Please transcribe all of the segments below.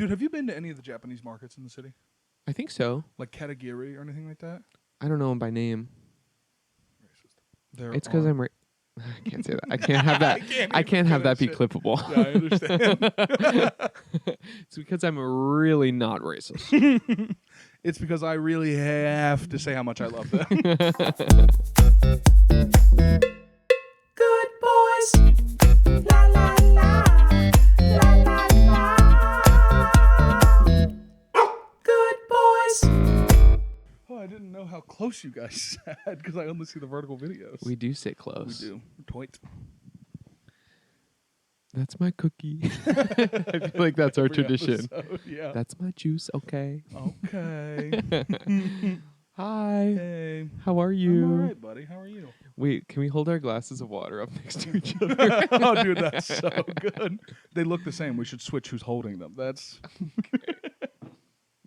Dude, have you been to any of the Japanese markets in the city? I think so. Like Katagiri or anything like that? I don't know him by name. There It's because are- I'm. I can't say that. I can't have that. I can't have that be clippable. Yeah, I understand. It's because I'm really not racist. It's because I really have to say how much I love them. Good boys. La la la. La la la. Good boys. Oh, I didn't know how close you guys sat because I only see the vertical videos. We do sit close. We do. Toit. That's my cookie. I feel like that's our Every tradition. episode, yeah. That's my juice. Okay. Okay. Hi. Hey. How are you? I'm all right, buddy. How are you? Wait, can we hold our glasses of water up next to each other? Oh, dude, that's so good. They look the same. We should switch who's holding them. That's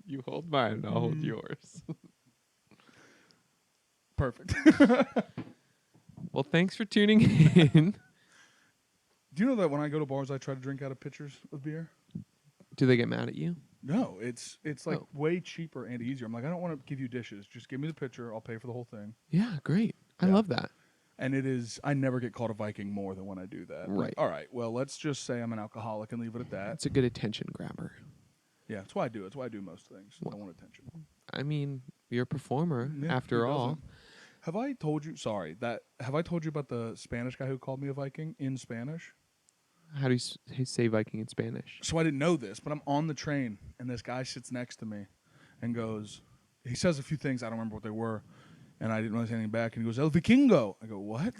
You hold mine, I'll hold yours. perfect. Well, thanks for tuning in. Do you know that when I go to bars, I try to drink out of pitchers of beer? Do they get mad at you? No, it's like Oh. way cheaper and easier. I'm like, I don't want to give you dishes. Just give me the pitcher. I'll pay for the whole thing. Yeah, great. I Yeah. love that. And it is, I never get called a Viking more than when I do that. Right. Like, all right, well, let's just say I'm an alcoholic and leave it at that. It's a good attention grabber. Yeah, that's why I do it. That's why I do most things. I Well, want attention. I mean, you're a performer, Yeah, after who all. doesn't? Have I told you, have I told you about the Spanish guy who called me a Viking in Spanish? How do you say Viking in Spanish? So I didn't know this, but I'm on the train, and this guy sits next to me and he says a few things, I don't remember what they were, and I didn't really say anything back, and he goes, El Vikingo. I go, what?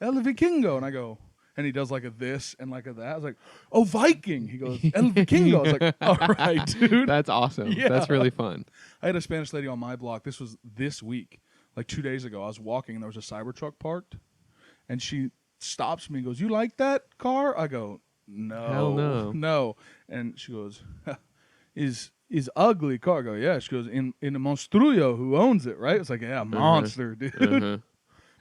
El Vikingo. And I go, and he does like a this and like a that. I was like, oh, Viking. He goes, El Vikingo. I was like, all right, dude. That's awesome. Yeah. That's really fun. I had a Spanish lady on my block. This was this week, like 2 days ago. I was walking, and there was a Cybertruck parked, and she stops me and goes, you like that car? I go, no. Hell no. No. And she goes, is ugly car? I go, yeah. She goes, in the Monstruyo, who owns it, right? It's like, yeah, monster, dude. Uh-huh.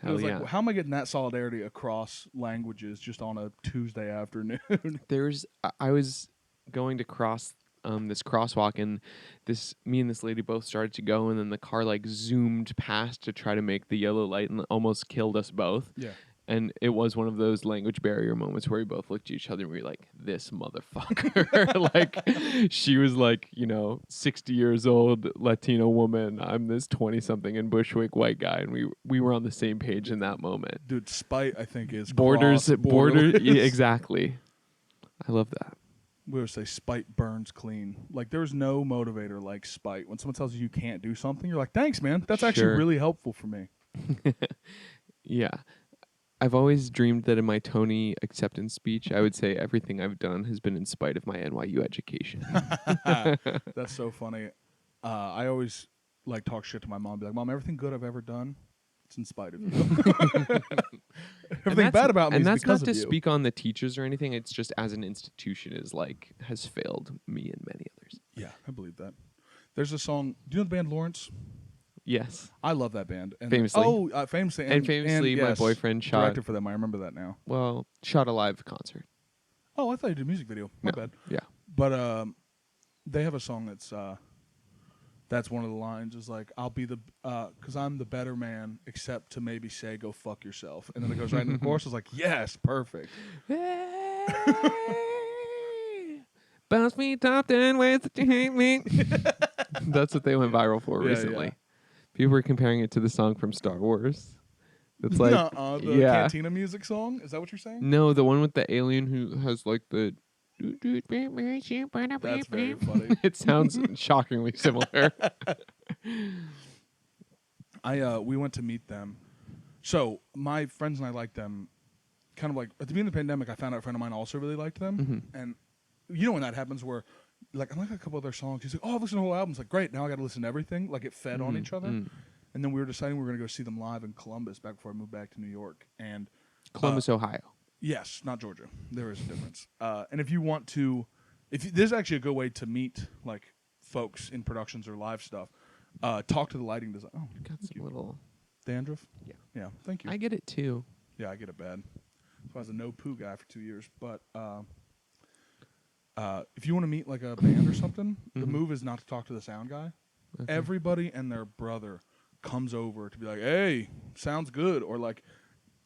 I Hell was yeah. like, how am I getting that solidarity across languages just on a Tuesday afternoon? I was going to cross this crosswalk, and me and this lady both started to go, and then the car like zoomed past to try to make the yellow light and almost killed us both. Yeah. And it was one of those language barrier moments where we both looked at each other and we were like, this motherfucker. Like, she was like, 60 years old Latino woman. I'm this 20-something in Bushwick white guy. And we were on the same page in that moment. Dude, spite, I think, is Border. cross-borderless. Yeah, exactly. I love that. We would say spite burns clean. Like, there's no motivator like spite. When someone tells you can't do something, you're like, thanks, man. That's actually Sure. really helpful for me. Yeah. I've always dreamed that in my Tony acceptance speech, I would say everything I've done has been in spite of my NYU education. That's so funny. I always like talk shit to my mom. Be like, Mom, everything good I've ever done, it's in spite of you. Everything bad about me and is that's because not of to you. speak on the teachers or anything. It's just as an institution has failed me and many others. Yeah, I believe that. There's a song. Do you know the band Lawrence? Yes. I love that band. And Famously. Famously. And famously, my yes, boyfriend shot directed for them. I remember that now. a live concert. Oh, I thought you did a music video. My No. bad. Yeah. But they have a song that's one of the lines is like, I'll be the, because I'm the better man, except to maybe say, go fuck yourself. And then it goes right into the chorus. I was like, yes, perfect. Bounce me top 10 ways that you hate me. That's what they went viral for Yeah, recently. yeah. People were comparing it to the song from Star Wars. It's like, the yeah. Cantina music song? Is that what you're saying? No, the one with the alien who has like the. That's very funny. It sounds shockingly similar. We went to meet them. So my friends and I liked them kind of like, at the beginning of the pandemic, I found out a friend of mine also really liked them. Mm-hmm. And you know when that happens where, like, I like a couple of their songs. He's like, oh, I've listened to the whole album. It's like, great, now I got to listen to everything. Like, it fed on each other. Mm. And then we were deciding we were going to go see them live in Columbus back before I moved back to New York. And Columbus, Ohio. yes, not Georgia. There is a difference. And if you want to, this is actually a good way to meet, like, folks in productions or live stuff. Talk to the lighting design. Oh, Got some little. dandruff? Yeah. Yeah, thank you. I get it too. Yeah, I get it bad. So I was a no poo guy for 2 years. But if you want to meet like a band or something, the move is not to talk to the sound guy. Okay. Everybody and their brother comes over to be like, "Hey, sounds good," or like,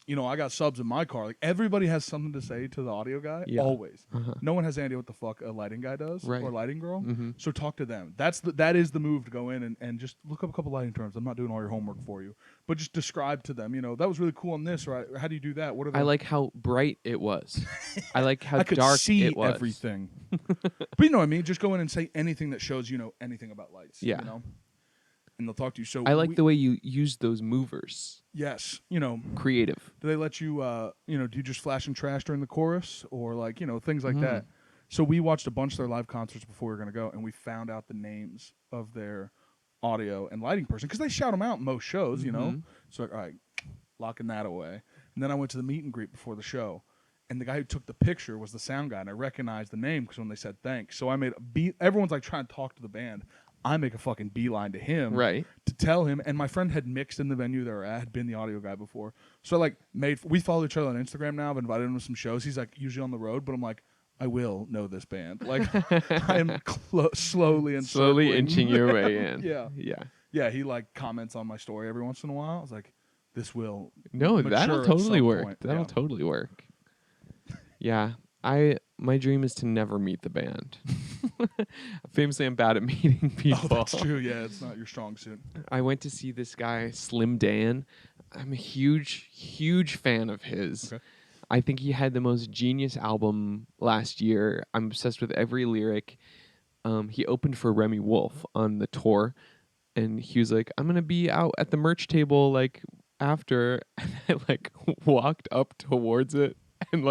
I got subs in my car. Like everybody has something to say to the audio guy. Yeah. Always. Uh-huh. No one has any idea what the fuck a lighting guy does Right. or lighting girl. Mm-hmm. So talk to them. That is the move to go in and just look up a couple lighting terms. I'm not doing all your homework for you, but just describe to them. That was really cool on this. Or how do you do that? What are I like how bright it was. I like how I could dark see it was. everything. But you know what I mean? Just go in and say anything that shows you know anything about lights. Yeah. And they'll talk to you. So I like the way you use those movers. Yes. Creative. Do they let you, do you just flash and trash during the chorus or like, things like that? So we watched a bunch of their live concerts before we were going to go, and we found out the names of their audio and lighting person because they shout them out in most shows, So like, all right, locking that away. And then I went to the meet and greet before the show, and the guy who took the picture was the sound guy, and I recognized the name because when they said thanks. So I made everyone's like trying to talk to the band. I make a fucking beeline to him to tell him. And my friend had mixed in the venue there. I had been the audio guy before. So we follow each other on Instagram now. I've invited him to some shows. He's like usually on the road, but I'm like, I will know this band. Like I am slowly inching your way in. Yeah. He like comments on my story every once in a while. I was like, this will that'll totally work. Point. That'll totally work. Yeah. My dream is to never meet the band. Famously, I'm bad at meeting people. Oh, that's true. Yeah, it's not your strong suit. I went to see this guy, Slim Dan. I'm a huge, huge fan of his. Okay. I think he had the most genius album last year. I'm obsessed with every lyric. He opened for Remy Wolf on the tour, and he was like, "I'm gonna be out at the merch table after." And I walked up towards it and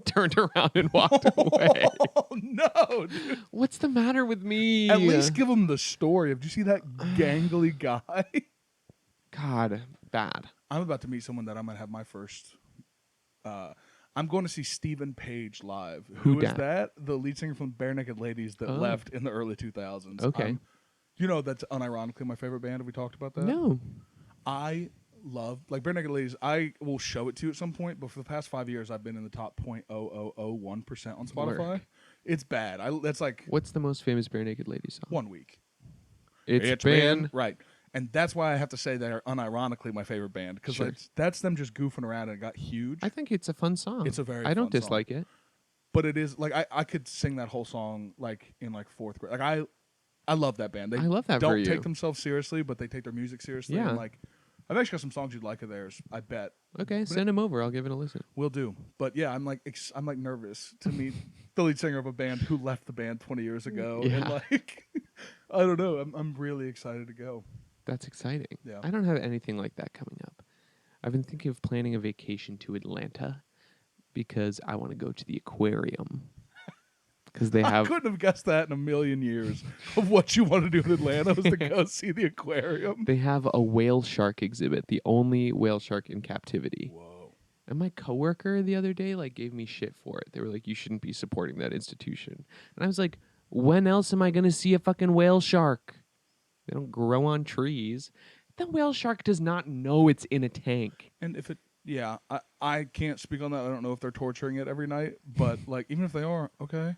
turned around and walked away. Oh no, dude. What's the matter with me? At least give him the story. Did you see that gangly guy? God, bad. I'm about to meet someone that I might have my first. I'm going to see Stephen Page live. Who is that? The lead singer from Bare Naked Ladies that left in the early 2000s. Okay. That's unironically my favorite band. Have we talked about that? No. I love Bare Naked Ladies. I will show it to you at some point, but for the past 5 years I've been in the top 0.0001% on Spotify. Work. It's bad. That's like What's the most famous Bare Naked Ladies song? 1 week. It's been right. And that's why I have to say they're unironically my favorite band because that's them just goofing around and it got huge. I think it's a fun song. It's a very I don't fun dislike song. it. But it is I could sing that whole song in fourth grade. I love that band. They I love that don't for you. take themselves seriously, but they take their music seriously. Yeah. And I've actually got some songs you'd like of theirs. I bet. Okay, send them over. I'll give it a listen. Will do. But yeah, I'm nervous to meet the lead singer of a band who left the band 20 years ago. Yeah. And I don't know. I'm really excited to go. That's exciting. Yeah. I don't have anything like that coming up. I've been thinking of planning a vacation to Atlanta because I want to go to the aquarium. Because they I have. couldn't have guessed that in a million years of what you want to do in Atlanta was to go see the aquarium. They have a whale shark exhibit, the only whale shark in captivity. Whoa. And my coworker the other day gave me shit for it. They were like, "You shouldn't be supporting that institution." And I was like, "When else am I going to see a fucking whale shark? They don't grow on trees." The whale shark does not know it's in a tank. And if it, yeah, I can't speak on that. I don't know if they're torturing it every night, but even if they are, okay.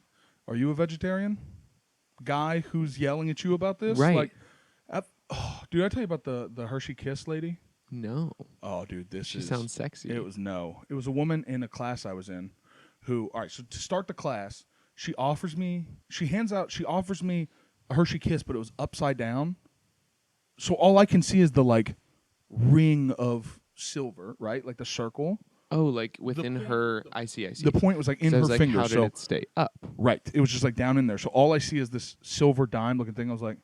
Are you a vegetarian guy who's yelling at you about this? Right. Dude, I tell you about the Hershey Kiss lady? No. Oh, dude, She sounds sexy. It was a woman in a class I was in who, all right, so to start the class, she offers me a Hershey Kiss, but it was upside down. So all I can see is the ring of silver, right? Like the circle. Oh, within her. I see. The point was in so her I was finger. How did it stay up? Right. It was just down in there. So all I see is this silver dime looking thing. I was like,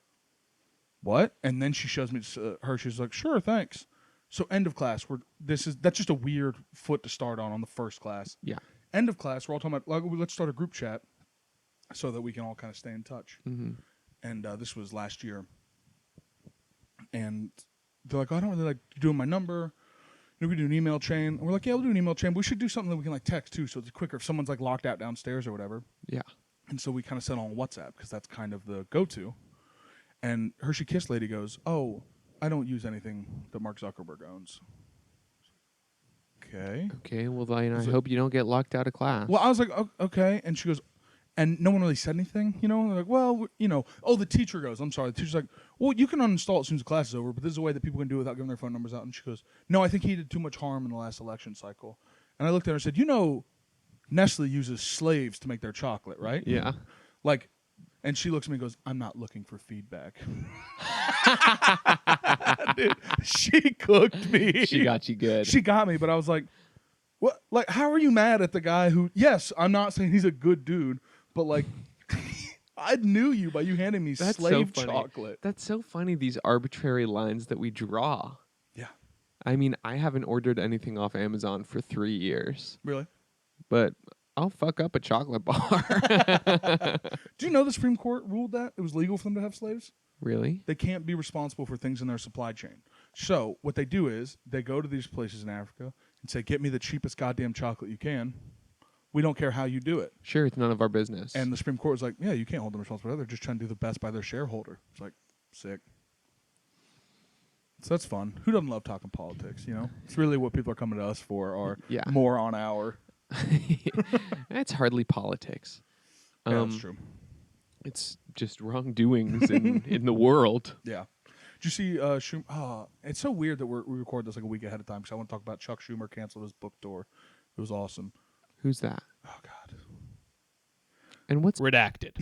what? And then she shows me her. She's like, sure, thanks. So end of class. That's just a weird foot to start on the first class. Yeah. End of class. We're all talking about let's start a group chat so that we can all kind of stay in touch. Mm-hmm. And this was last year. And they're like, I don't really like doing my number. We do an email chain. And we're like, yeah, we'll do an email chain. But we should do something that we can text too, so it's quicker if someone's locked out downstairs or whatever. Yeah. And so we kind of settle on WhatsApp because that's kind of the go-to. And Hershey Kiss lady goes, oh, I don't use anything that Mark Zuckerberg owns. Okay. Okay. Well, then I hope you don't get locked out of class. Well, I was like, okay. And she goes, And no one really said anything, They're like, well, oh, the teacher goes, I'm sorry. The teacher's like, well, you can uninstall it as soon as the class is over, but this is a way that people can do it without giving their phone numbers out. And she goes, no, I think he did too much harm in the last election cycle. And I looked at her and said, Nestle uses slaves to make their chocolate, right? Yeah. Like, and she looks at me and goes, I'm not looking for feedback. Dude, she cooked me. She got you good. She got me, but I was like, what? Like, how are you mad at the guy who, yes, I'm not saying he's a good dude, but like, I knew you by you handing me That's slave so funny. chocolate. That's so funny, these arbitrary lines that we draw. Yeah. I mean, I haven't ordered anything off Amazon for 3 years, Really? but I'll fuck up a chocolate bar. Do you know the Supreme Court ruled that it was legal for them to have slaves? Really? They can't be responsible for things in their supply chain. So what they do is they go to these places in Africa and say, get me the cheapest goddamn chocolate you can. We don't care how you do it. Sure, it's none of our business. And the Supreme Court was like, yeah, you can't hold them responsible. They're just trying to do the best by their shareholder. It's like, sick. So that's fun. Who doesn't love talking politics, It's really what people are coming to us for, or Yeah. more on our. It's hardly politics. Yeah, that's true. It's just wrongdoings in the world. Yeah. Did you see Schumer? It's so weird that we record this like a week ahead of time because I want to talk about Chuck Schumer canceled his book tour. It was awesome. Who's that? Oh, God. And what's Redacted.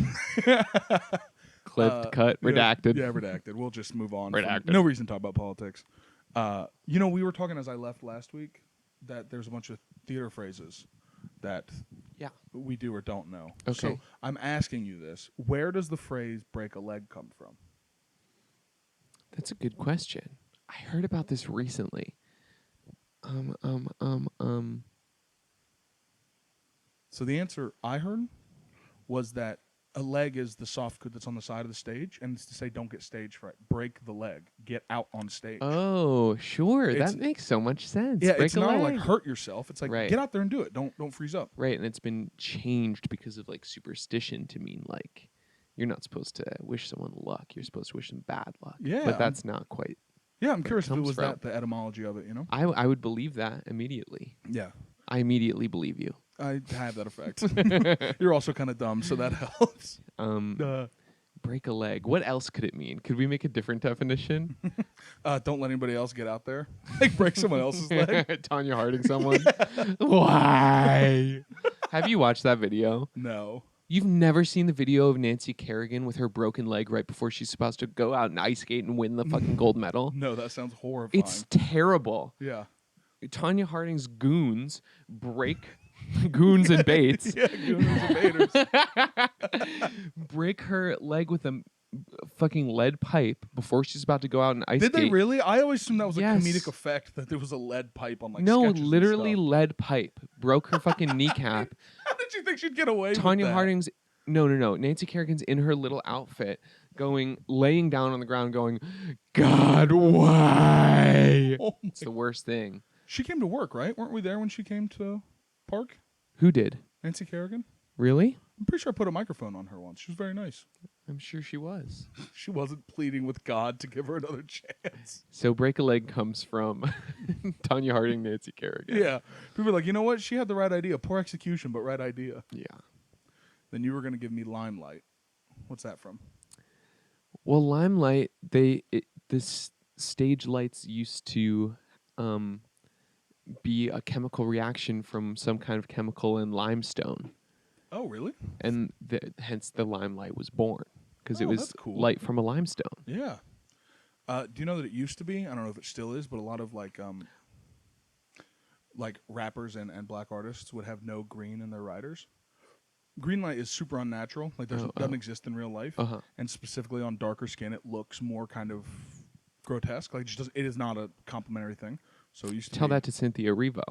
clipped, cut, redacted? Yeah, redacted. We'll just move on. Redacted. No reason to talk about politics. We were talking as I left last week that there's a bunch of theater phrases that Yeah. we do or don't know. Okay. So I'm asking you this. Where does the phrase break a leg come from? That's a good question. I heard about this recently. So the answer I heard was that a leg is the soft good that's on the side of the stage, and it's to say don't get stage fright. Break the leg. Get out on stage. Oh, sure. It's- That makes so much sense. Yeah, Break it's a not like leg. hurt yourself. It's like Right. get out there and do it. Don't freeze up. Right, and it's been changed because of like superstition to mean like you're not supposed to wish someone luck. You're supposed to wish them bad luck. Yeah. But that's not quite. Yeah, I'm Where it curious if it comes was from. that the etymology of it. I would believe that immediately. Yeah, I immediately believe you. I have that effect. You're also kind of dumb, so that helps. Break a leg. What else could it mean? Could we make a different definition? Don't let anybody else get out there. Like break someone else's leg. Tonya Harding someone. Why? Have you watched that video? No. You've never seen the video of Nancy Kerrigan with her broken leg right before she's supposed to go out and ice skate and win the fucking gold medal? No, that sounds horrifying. It's terrible. Yeah. Tonya Harding's goons break goons and baits Yeah, gooners and baiters. break her leg with a fucking lead pipe before she's about to go out and ice Did skate. they really? I always assumed that was Yes. a comedic effect that there was a lead pipe on like No, sketches and literally stuff. lead pipe broke her fucking kneecap. How did you think she'd get away with Tonya that? Harding's no. Nancy Kerrigan's in her little outfit, laying down on the ground, going, "God, why?" Oh my- It's the worst thing. She came to work, right? Weren't we there when she came to Park? Who did? Nancy Kerrigan? Really? I'm pretty sure I put a microphone on her once. She was very nice. I'm sure she was. She wasn't pleading with God to give her another chance. So break a leg comes from Tonya Harding, Nancy Kerrigan. Yeah. People are like, you know what? She had the right idea. Poor execution, but right idea. Yeah. Then you were going to give me Limelight. What's that from? Well, Limelight, this stage lights used to be a chemical reaction from some kind of chemical in limestone, Oh, really? and hence the limelight was born because it Oh, was that's cool. light from a limestone. Yeah. Do you know that it used to be? I don't know if it still is, but a lot of like rappers and black artists would have no green in their riders. Green light is super unnatural. Like doesn't exist in real life. Uh-huh. And specifically on darker skin, it looks more kind of grotesque. Like it is not a complimentary thing. So it used to Tell be, that to Cynthia Erivo.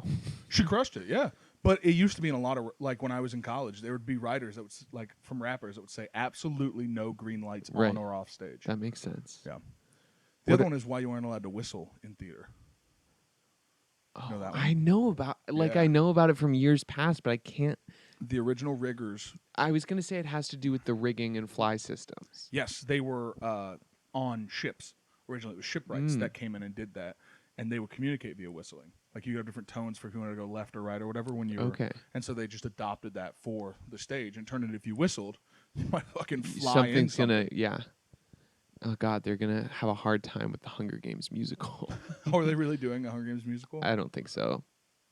she crushed it, yeah. But it used to be in a lot of like when I was in college, there would be writers that would like from rappers that would say absolutely no green lights Right. on or off stage. That makes sense. Yeah. The What other a- one is why you aren't allowed to whistle in theater. Oh, know that one? I know about Yeah. I know about it from years past, but I can't. The original riggers, I was gonna say it has to do with the rigging and fly systems. yes, they were on ships. Originally, it was shipwrights Mm. that came in and did that, and they would communicate via whistling. Like you have different tones for if you want to go left or right or whatever when you were. Okay. And so they just adopted that for the stage and turned it. If you whistled, you might fucking fly Something's in gonna, yeah. Oh God, they're gonna have a hard time with the Hunger Games musical. Oh, are they really doing a Hunger Games musical? I don't think so.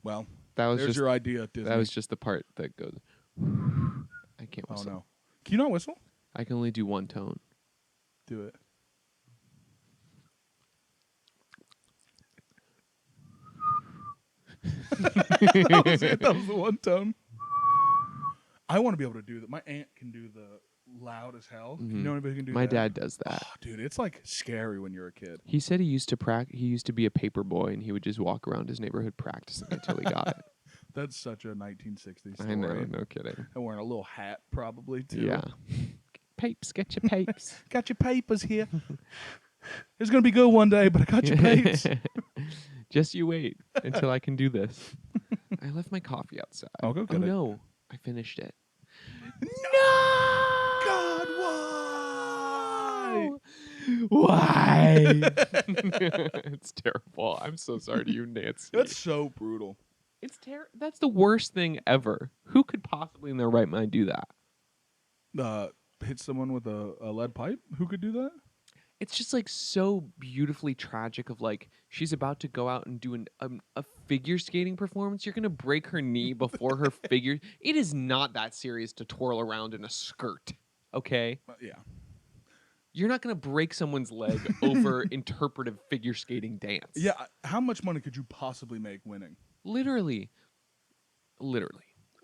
Well, That was there's just your idea, Disney. that was just the part that goes. I can't Oh whistle. no, can you not whistle? I can only do one tone. Do it. That was it. That was the one tone. I want to be able to do that. My aunt can do the loud as hell. You know anybody who can do that? My dad does that. Oh, dude, it's like scary when you're a kid. He said he used to He used to be a paper boy, and he would just walk around his neighborhood practicing until he got it. That's such a 1960s story. I know, no kidding. And wearing a little hat, probably too. Yeah. Papes, get your papes. Got your papers here. It's gonna be good one day, but I got your papers. Just you wait until I can do this. I left my coffee outside. I'll go get it. No, I finished it. No! God, why? Why? It's terrible. I'm so sorry to you, Nancy. That's so brutal. It's That's the worst thing ever. Who could possibly in their right mind do that? Hit someone with a lead pipe? Who could do that? It's just like so beautifully tragic of like she's about to go out and do a figure skating performance. You're going to break her knee before her figure. It is not that serious to twirl around in a skirt, okay? Yeah. You're not going to break someone's leg over interpretive figure skating dance. Yeah. How much money could you possibly make winning? Literally.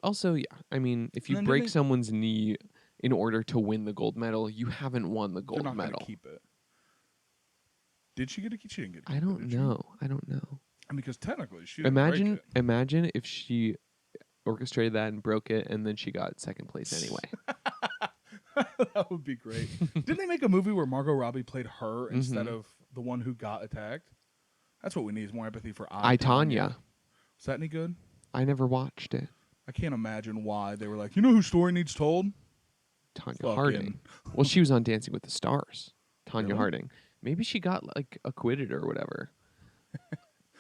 Also, yeah. I mean, if you And then break didn't someone's knee in order to win the gold medal, you haven't won the They're gold not going medal. to keep it. Did she get a key? She didn't get a key. I don't know. I don't know. I mean, because technically she didn't break it. Imagine if she orchestrated that and broke it, and then she got second place anyway. That would be great. Didn't they make a movie where Margot Robbie played her instead of the one who got attacked? That's what we need is more empathy for I, Tonya. Is that any good? I never watched it. I can't imagine why they were like, you know whose story needs told? Tonya Fucking- Harding. Well, she was on Dancing with the Stars. Tonya Really? Harding. Maybe she got like acquitted or whatever.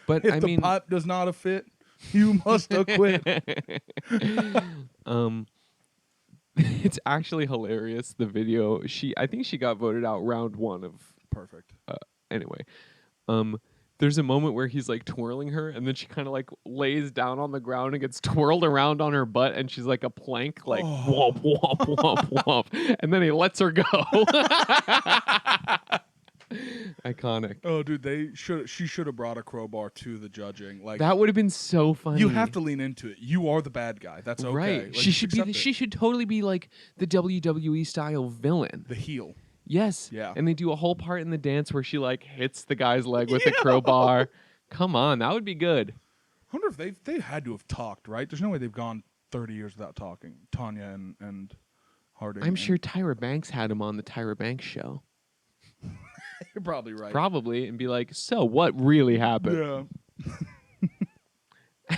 But If I the mean, pipe does not fit, you must acquit. it's actually hilarious. The video. I think she got voted out round 1 of. Perfect. Anyway, there's a moment where he's like twirling her, and then she kind of like lays down on the ground and gets twirled around on her butt, and she's like a plank, like womp womp womp womp, and then he lets her go. Iconic. Oh, dude, she should have brought a crowbar to the judging. Like That would have been so funny. you have to lean into it. You are the bad guy. That's okay. Right. Like, She should be. accept it. She should totally be like the WWE style villain. the heel. Yes. Yeah. And they do a whole part in the dance where she like hits the guy's leg with the crowbar. Come on, that would be good. I wonder if they had to have talked, right? There's no way they've gone 30 years without talking. Tonya and Harding. I'm sure Tyra Banks had him on the Tyra Banks show. You're probably right. Probably, and be like, so what really happened? Yeah.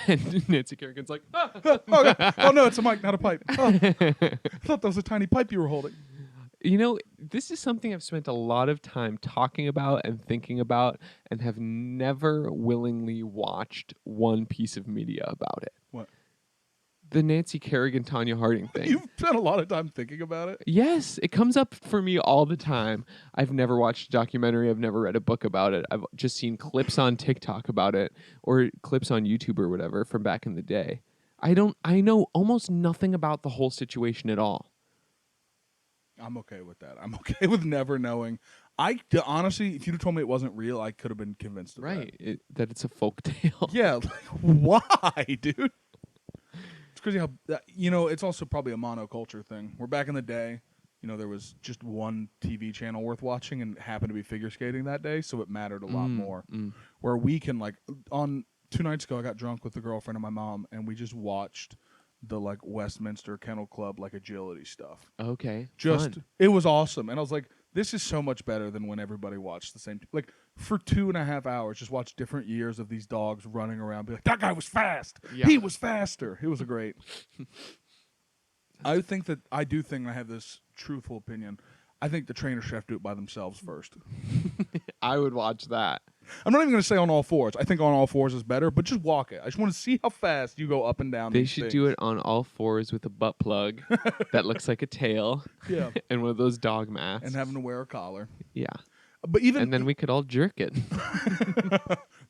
And Nancy Kerrigan's like, ah. Oh, God. Oh, no, it's a mic, not a pipe. Oh, I thought that was a tiny pipe you were holding. You know, this is something I've spent a lot of time talking about and thinking about and have never willingly watched one piece of media about it. What? The Nancy Kerrigan, Tonya Harding thing. You've spent a lot of time thinking about it. Yes, it comes up for me all the time. I've never watched a documentary. I've never read a book about it. I've just seen clips on TikTok about it or clips on YouTube or whatever from back in the day. I know almost nothing about the whole situation at all. I'm okay with that. I'm okay with never knowing. Honestly, if you'd have told me it wasn't real, I could have been convinced of Right, that it's a folk tale. that. Yeah, like, why, dude? It's crazy how, it's also probably a monoculture thing. Where back in the day, there was just one TV channel worth watching and it happened to be figure skating that day, so it mattered a lot more. Where we can, on 2 nights ago, I got drunk with the girlfriend of my mom, and we just watched the Westminster Kennel Club agility stuff. Okay. Fun. It was awesome, and I was like, this is so much better than when everybody watched the same. For 2.5 hours, just watch different years of these dogs running around, be like, that guy was fast. Yeah. He was faster. It was great. I do think I have this truthful opinion. I think the trainer should have to do it by themselves first. I would watch that. I'm not even going to say on all fours. I think on all fours is better, but just walk it. I just want to see how fast you go up and down. They should do it on all fours with a butt plug that looks like a tail. Yeah. And one of those dog masks. And having to wear a collar. Yeah. But even And then we could all jerk it.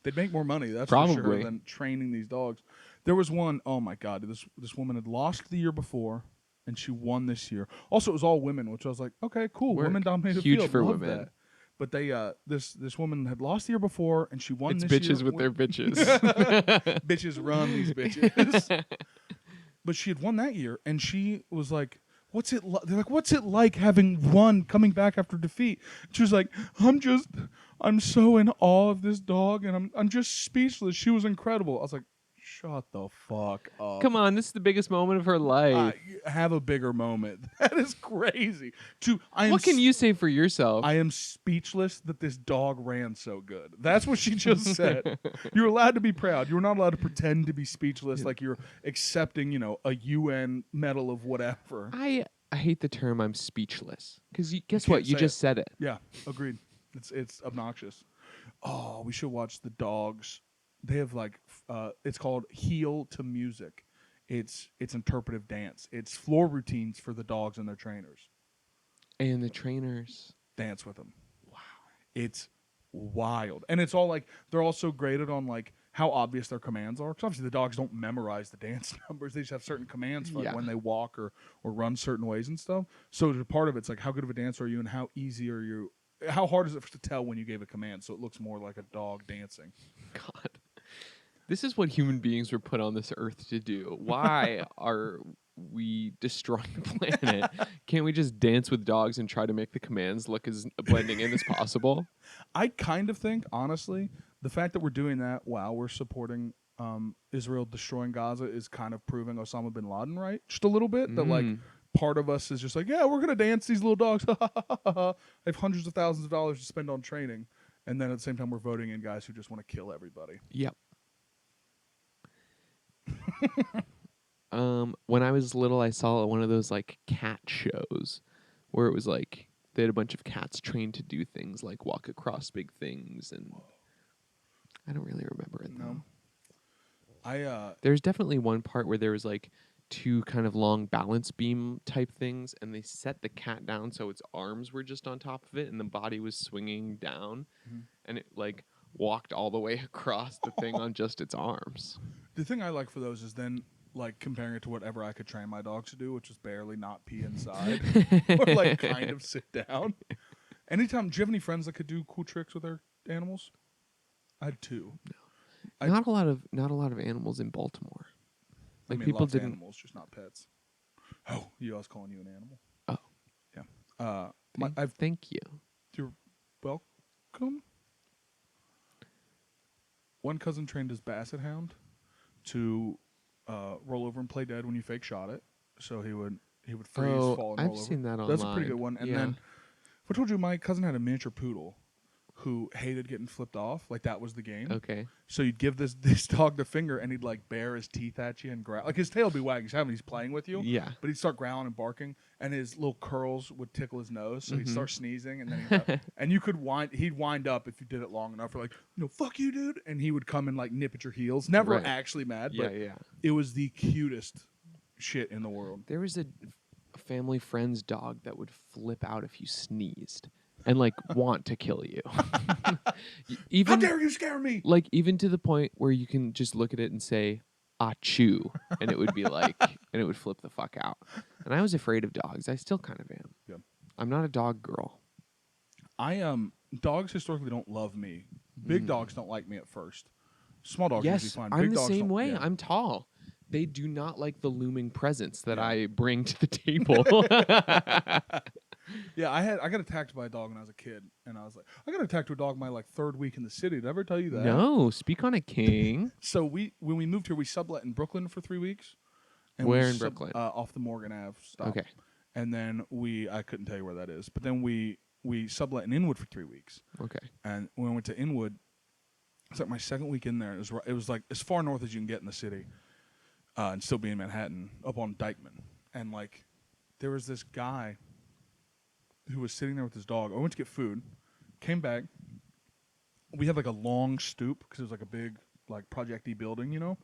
they'd make more money, that's for Probably. sure, than training these dogs. There was one, oh my God, this woman had lost the year before, and she won this year. Also, it was all women, which I was like, okay, cool. Work. Women dominated Huge field. for Love women. that. But they, this woman had lost the year before, and she won It's this bitches year. with their bitches. Bitches run these bitches. But she had won that year, and she was like, "What's it?" They're like, "What's it like having won, coming back after defeat?" She was like, I'm so in awe of this dog, and I'm just speechless. She was incredible." I was like, "Shut the fuck up." Come on, this is the biggest moment of her life. Have a bigger moment. That is crazy. What can you say for yourself? I am speechless that this dog ran so good. That's what she just said. You're allowed to be proud. You're not allowed to pretend to be speechless like you're accepting, a UN medal of whatever. I hate the term I'm speechless. Because guess can't what? You say just said it. Yeah, agreed. It's obnoxious. Oh, we should watch the dogs. They have it's called Heel to Music. It's interpretive dance. It's floor routines for the dogs and their trainers. And the trainers Dance with them. Wow. It's wild. And it's all they're also graded on how obvious their commands are. Because obviously the dogs don't memorize the dance numbers. They just have certain commands for when they walk or run certain ways and stuff. So part of it's how good of a dancer are you and how easy are you? How hard is it to tell when you gave a command so it looks more like a dog dancing? God. This is what human beings were put on this earth to do. Why are we destroying the planet? Can't we just dance with dogs and try to make the commands look as blending in as possible? I kind of think, honestly, the fact that we're doing that while we're supporting Israel destroying Gaza is kind of proving Osama bin Laden right. Just a little bit. That part of us is just yeah, we're going to dance these little dogs. I have hundreds of thousands of dollars to spend on training. And then at the same time, we're voting in guys who just want to kill everybody. Yep. When I was little, I saw one of those cat shows where it was they had a bunch of cats trained to do things like walk across big things, and I don't really remember it though. No. There's definitely one part where there was two kind of long balance beam type things, and they set the cat down so its arms were just on top of it, and the body was swinging down, and it walked all the way across the thing on just its arms. The thing I like for those is then comparing it to whatever I could train my dogs to do, which is barely not pee inside or kind of sit down. Anytime, do you have any friends that could do cool tricks with their animals? I had two. No. Not a lot of animals in Baltimore. I mean, people lots of didn't. animals, just not pets. Oh, I was calling you an animal. Oh, Yeah. Thank you. You're welcome. One cousin trained his basset hound to roll over and play dead when you fake shot it. So he would freeze, fall, and roll I've over. seen that online. That's a pretty good one. And yeah. then, I told you my cousin had a miniature poodle who hated getting flipped off. That was the game. Okay. So you'd give this dog the finger, and he'd bare his teeth at you and growl. His tail would be wagging. He's playing with you. Yeah. But he'd start growling and barking, and his little curls would tickle his nose. So he'd start sneezing, and then and you could he'd wind up if you did it long enough. For fuck you, dude. And he would come and nip at your heels. Never actually mad, but it was the cutest shit in the world. There was a family friend's dog that would flip out if you sneezed. And want to kill you. How dare you scare me? Even to the point where you can just look at it and say, achoo. And it would be and it would flip the fuck out. And I was afraid of dogs. I still kind of am. Yeah. I'm not a dog girl. Dogs historically don't love me. Big dogs don't like me at first. Small dogs usually Yes, fine. I'm Big the dogs same don't- way. yeah. I'm tall. They do not like the looming presence that I bring to the table. Yeah, I got attacked by a dog when I was a kid, and I was I got attacked by a dog my third week in the city. Did I ever tell you that? No, speak on it, King. So when we moved here, we sublet in Brooklyn for 3 weeks. And Where we in Brooklyn? Off the Morgan Ave stop. Okay. And then I couldn't tell you where that is, but then we sublet in Inwood for 3 weeks. Okay. And when I went to Inwood, it's my second week in there. It was as far north as you can get in the city, and still be in Manhattan, up on Dykeman. And there was this guy who was sitting there with his dog. I went to get food, came back, we had like a long stoop because it was like a big like Project E building, you know.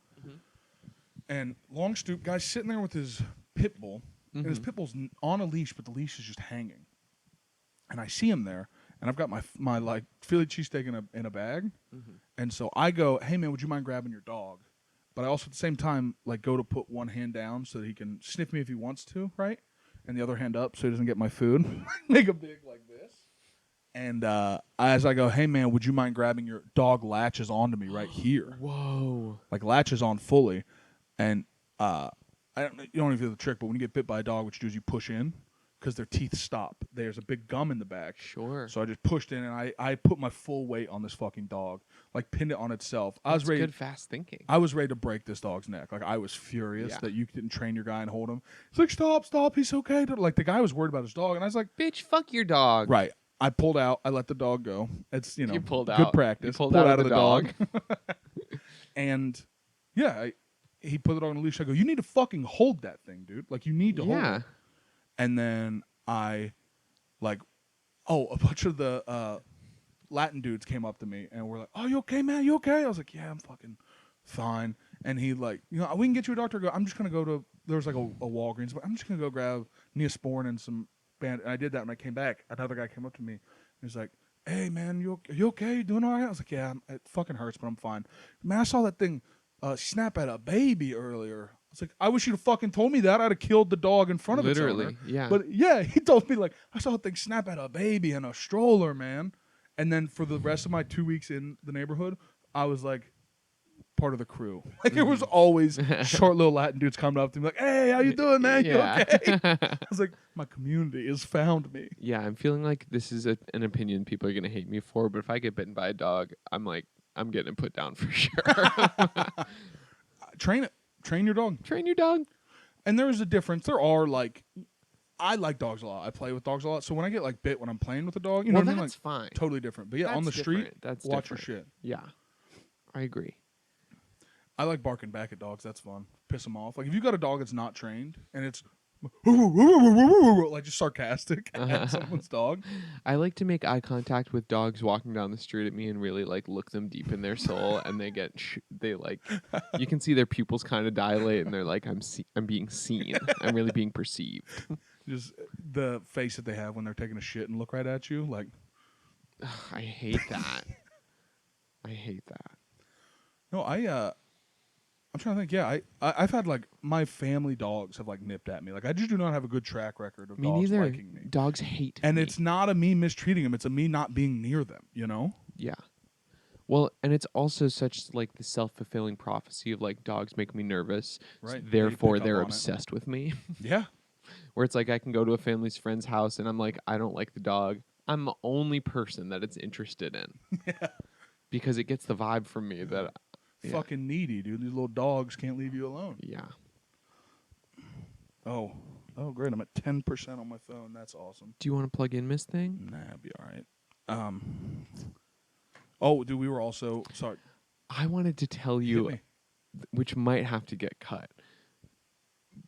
And long stoop guy's sitting there with his pit bull, and his pit bull's on a leash, but the leash is just hanging. And I see him there, and I've got my like Philly cheesesteak in a bag, and so I go, hey man, would you mind grabbing your dog? But I also at the same time like go to put one hand down so that he can sniff me if he wants to, right? And the other hand up so he doesn't get my food. Make a big like this. And as I go, hey man, would you mind grabbing your dog? Latches onto me right here. Whoa! Like latches on fully, and you don't know if you know the trick, but when you get bit by a dog, what you do is you push in because their teeth stop. There's a big gum in the back. Sure. So I just pushed in and I put my full weight on this fucking dog, like pinned it on itself. I was ready. Good fast thinking. I was ready to break this dog's neck. Like I was furious Yeah. that you didn't train your guy and hold him. He's like, stop, he's okay. Like the guy was worried about his dog, and I was like, Bitch, fuck your dog. right. I pulled out. I let the dog go. It's You pulled good out. practice. You pulled out of the dog. And yeah, he put it on a leash. I go, you need to fucking hold that thing, dude. Like you need to hold it. And then I, like, a bunch of the Latin dudes came up to me and were like, "Oh, you okay, man? You okay?" I was like, "Yeah, I'm fucking fine." And he like, we can get you a doctor. I go, I'm just gonna go to. There was like a Walgreens, but I'm just gonna go grab Neosporin and some band. And I did that. When I came back, another guy came up to me. And he was like, "Hey, man, you okay? You doing all right?" I was like, "Yeah, it fucking hurts, but I'm fine." Man, I saw that thing snap at a baby earlier. I was like, I wish you'd have fucking told me that. I'd have killed the dog in front of its owner. Literally, yeah. But yeah, he told me like, I saw a thing snap at a baby in a stroller, man. And then for the rest of my 2 weeks in the neighborhood, I was like part of the crew. Like it was always short little Latin dudes coming up to me like, "Hey, how you doing, man? You okay?" I was like, my community has found me. Yeah, I'm feeling like this is an opinion people are gonna hate me for, but if I get bitten by a dog, I'm getting it put down for sure. Train it. Train your dog. Train your dog. And there is a difference. There are like, I like dogs a lot. I play with dogs a lot. So when I get like bit when I'm playing with a dog, you know what I mean? That's Like, fine. totally different. But yeah, on the That's street, different. That's watch different. your shit. Yeah, I agree. I like barking back at dogs. That's fun. Piss them off. Like if you got a dog that's not trained and it's like just sarcastic at someone's dog. I like to make eye contact with dogs walking down the street at me and really like look them deep in their soul, and they get they like you can see their pupils kind of dilate, and they're like, I'm being seen. I'm really being perceived. Just the face that they have when they're taking a shit and look right at you, like. I hate that. I hate that. No, I'm trying to think. Yeah, I've had like my family dogs have like nipped at me. Like I just do not have a good track record of Me dogs neither. liking me. Dogs hate And me. it's not a me mistreating them. It's a me not being near them. You know. Yeah. Well, and it's also such like the self-fulfilling prophecy of like dogs make me nervous. Right. Therefore, They pick up they're on it. obsessed with me. Yeah. Where it's like I can go to a family's friend's house and I'm like, I don't like the dog. I'm the only person that it's interested in. Yeah. Because it gets the vibe from me that yeah. Fucking needy, dude. These little dogs can't leave you alone. Yeah. Oh, great. I'm at 10% on my phone. That's awesome. Do you want to plug in Miss Thing? Nah, it'll be all right. Oh, dude, we were also sorry. I wanted to tell Hit you, me. which might have to get cut.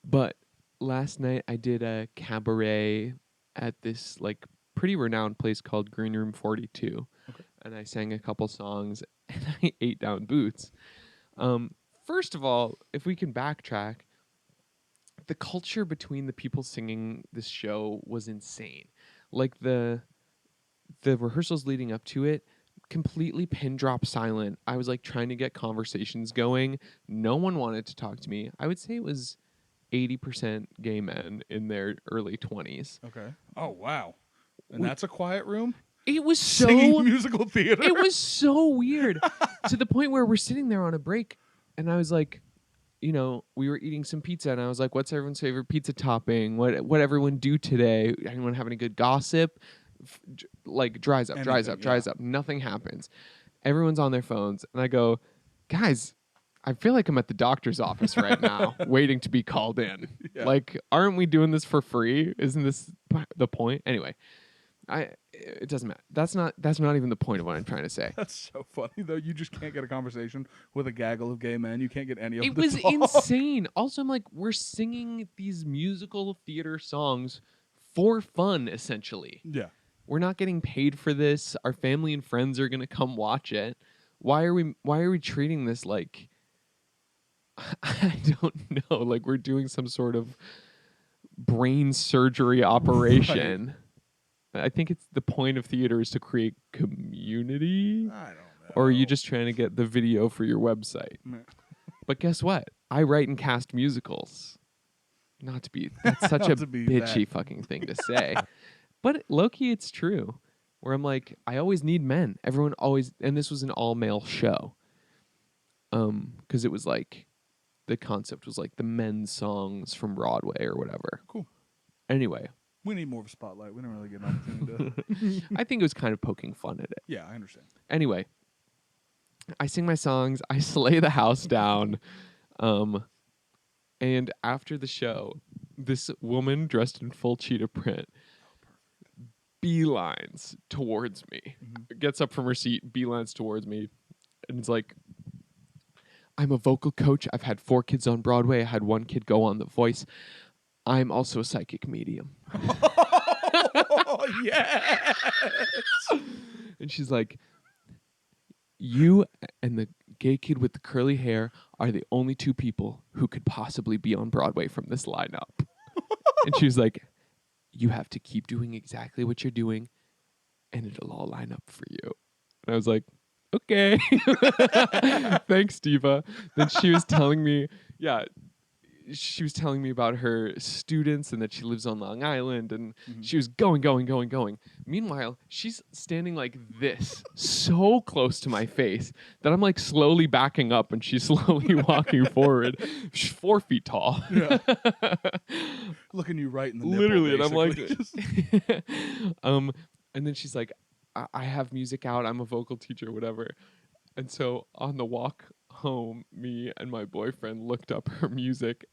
But last night I did a cabaret at this like pretty renowned place called Green Room 42. Okay. And I sang a couple songs and I ate down boots. First of all, if we can backtrack, the culture between the people singing this show was insane. Like the rehearsals leading up to it, completely pin drop silent. I was like trying to get conversations going. No one wanted to talk to me. I would say it was 80% gay men in their early 20s. Okay. Oh wow. And that's a quiet room. It was Singing musical theater. It was so weird to the point where we're sitting there on a break and I was like, we were eating some pizza and I was like, what's everyone's favorite pizza topping? What everyone do today? Anyone have any good gossip? Dries up. Nothing happens. Everyone's on their phones and I go, guys, I feel like I'm at the doctor's office right now waiting to be called in. Yeah. Like, aren't we doing this for free? Isn't this the point? Anyway. It doesn't matter. That's not even the point of what I'm trying to say. That's so funny though. You just can't get a conversation with a gaggle of gay men. You can't get any of It them. was to talk. insane. Also, I'm like, we're singing these musical theater songs for fun, essentially. Yeah. We're not getting paid for this. Our family and friends are gonna come watch it. Why are we treating this like I don't know, like we're doing some sort of brain surgery operation. I think it's the point of theater is to create community. I don't know. Or are you just trying to get the video for your website? But guess what? I write and cast musicals. Not to be that's such Not a to be bitchy that. fucking thing to say. But low-key it's true. Where I'm like, I always need men. Everyone always and this was an all-male show. Because it was like the concept was like the men's songs from Broadway or whatever. Cool. Anyway, We need more of a spotlight. We don't really get an opportunity to. I think it was kind of poking fun at it. Yeah, I understand. Anyway, I sing my songs. I slay the house down. And after the show, this woman dressed in full cheetah print beelines towards me. Gets up from her seat, beelines towards me. And it's like, I'm a vocal coach. I've had 4 kids on Broadway. I had 1 kid go on The Voice. I'm also a psychic medium. Oh, yes. And she's like, you and the gay kid with the curly hair are the only 2 people who could possibly be on Broadway from this lineup. And she was like, you have to keep doing exactly what you're doing and it'll all line up for you. And I was like, okay. Thanks, Diva. Then she was telling me, she was telling me about her students and that she lives on Long Island and she was going. Meanwhile, she's standing like this, so close to my face that I'm like slowly backing up and she's slowly walking forward. She's 4 feet tall. Yeah. Looking you right in the nipple, Literally, and I'm like, basically. and then she's like, I have music out. I'm a vocal teacher, whatever. And so on the walk home, me and my boyfriend looked up her music,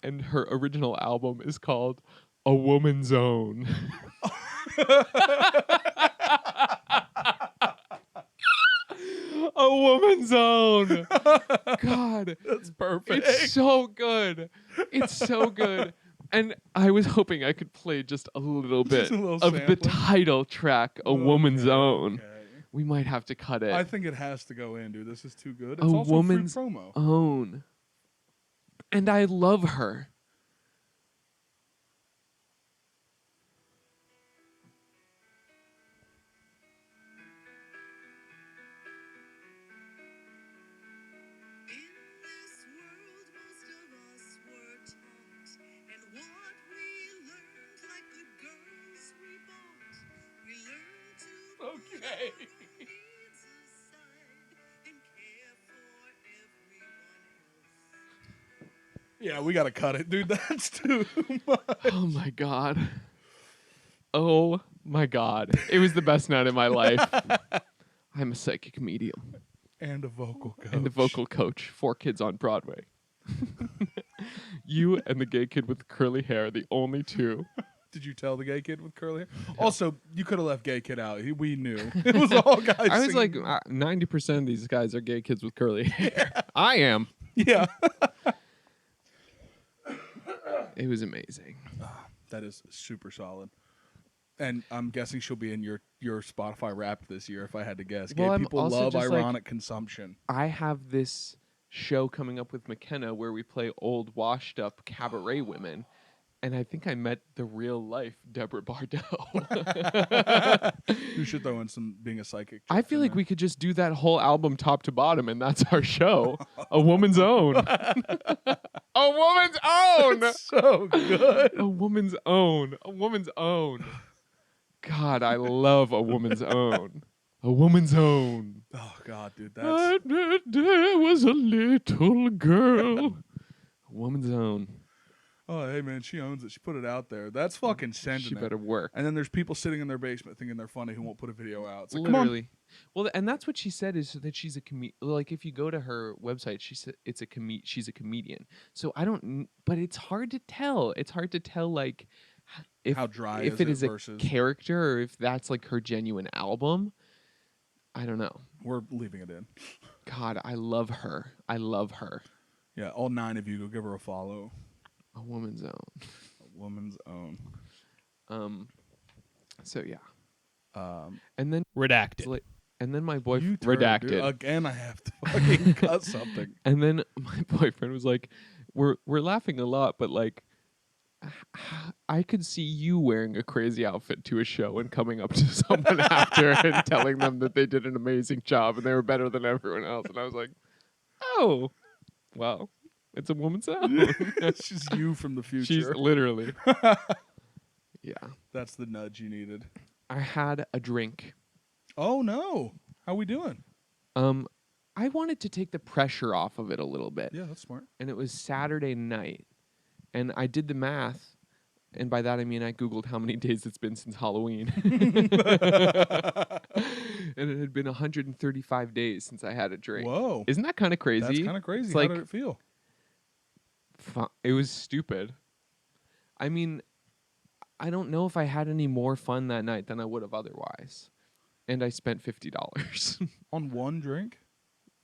and her original album is called A Woman's Own. A Woman's Own. God. That's perfect. It's so good. It's so good. And I was hoping I could play just a little bit a little of the sampling? title track, A Woman's Own. Okay. We might have to cut it. I think it has to go in, dude. This is too good. A It's also Woman's free promo. Own. And I love her. Okay. Yeah, we gotta cut it, dude. That's too much. Oh my God. Oh my God. It was the best night of my life. I'm a psychic medium And a vocal coach. and a vocal coach. 4 kids on Broadway. You and the gay kid with curly hair, the only 2. Did you tell the gay kid with curly hair? Also, you could have left gay kid out. We knew. It was all guys. I was like, singing. 90% of these guys are gay kids with curly hair. I am. Yeah. It was amazing. That is super solid. And I'm guessing she'll be in your Spotify Wrapped this year, if I had to guess. Well, Gay I'm people also love just, like, ironic consumption. I have this show coming up with McKenna where we play old, washed-up cabaret women. And I think I met the real life Deborah Bardot. You should throw in some being a psychic. I feel like we could just do that whole album top to bottom, and that's our show. A Woman's Own. A Woman's Own. so good. A Woman's Own. A Woman's Own. God, I love A Woman's Own. A Woman's Own. Oh God, dude, that's There was a little girl. A Woman's Own. oh hey man, she owns it. She put it out there. That's fucking sending She it. better work. And then there's people sitting in their basement thinking they're funny who won't put a video out. It's like, come on. Literally. Well, and that's what she said is that she's a like if you go to her website, she said she's a comedian. So I don't but it's hard to tell. It's hard to tell like if How dry if is it it is versus- a character or if that's like her genuine album. I don't know. We're leaving it in. God, I love her. I love her. Yeah, all 9 of you go give her a follow. A Woman's Own. A Woman's Own. So yeah. And then Redacted. and then my You boyfriend turd, dude. redacted. Again, I have to fucking cut something. And then my boyfriend was like, "We're laughing a lot, but like, I could see you wearing a crazy outfit to a show and coming up to someone after and telling them that they did an amazing job and they were better than everyone else." And I was like, "Oh, well, it's a woman's out." It's just you from the future. She's literally. Yeah. That's the nudge you needed. I had a drink. Oh no! How we doing? I wanted to take the pressure off of it a little bit. Yeah, that's smart. And it was Saturday night. And I did the math. And by that I mean I Googled how many days it's been since Halloween. And it had been 135 days since I had a drink. Whoa! Isn't that kind of crazy? That's kind of crazy. It's How like, did it feel? It was stupid. I mean, I don't know if I had any more fun that night than I would have otherwise. And I spent $50. On one drink?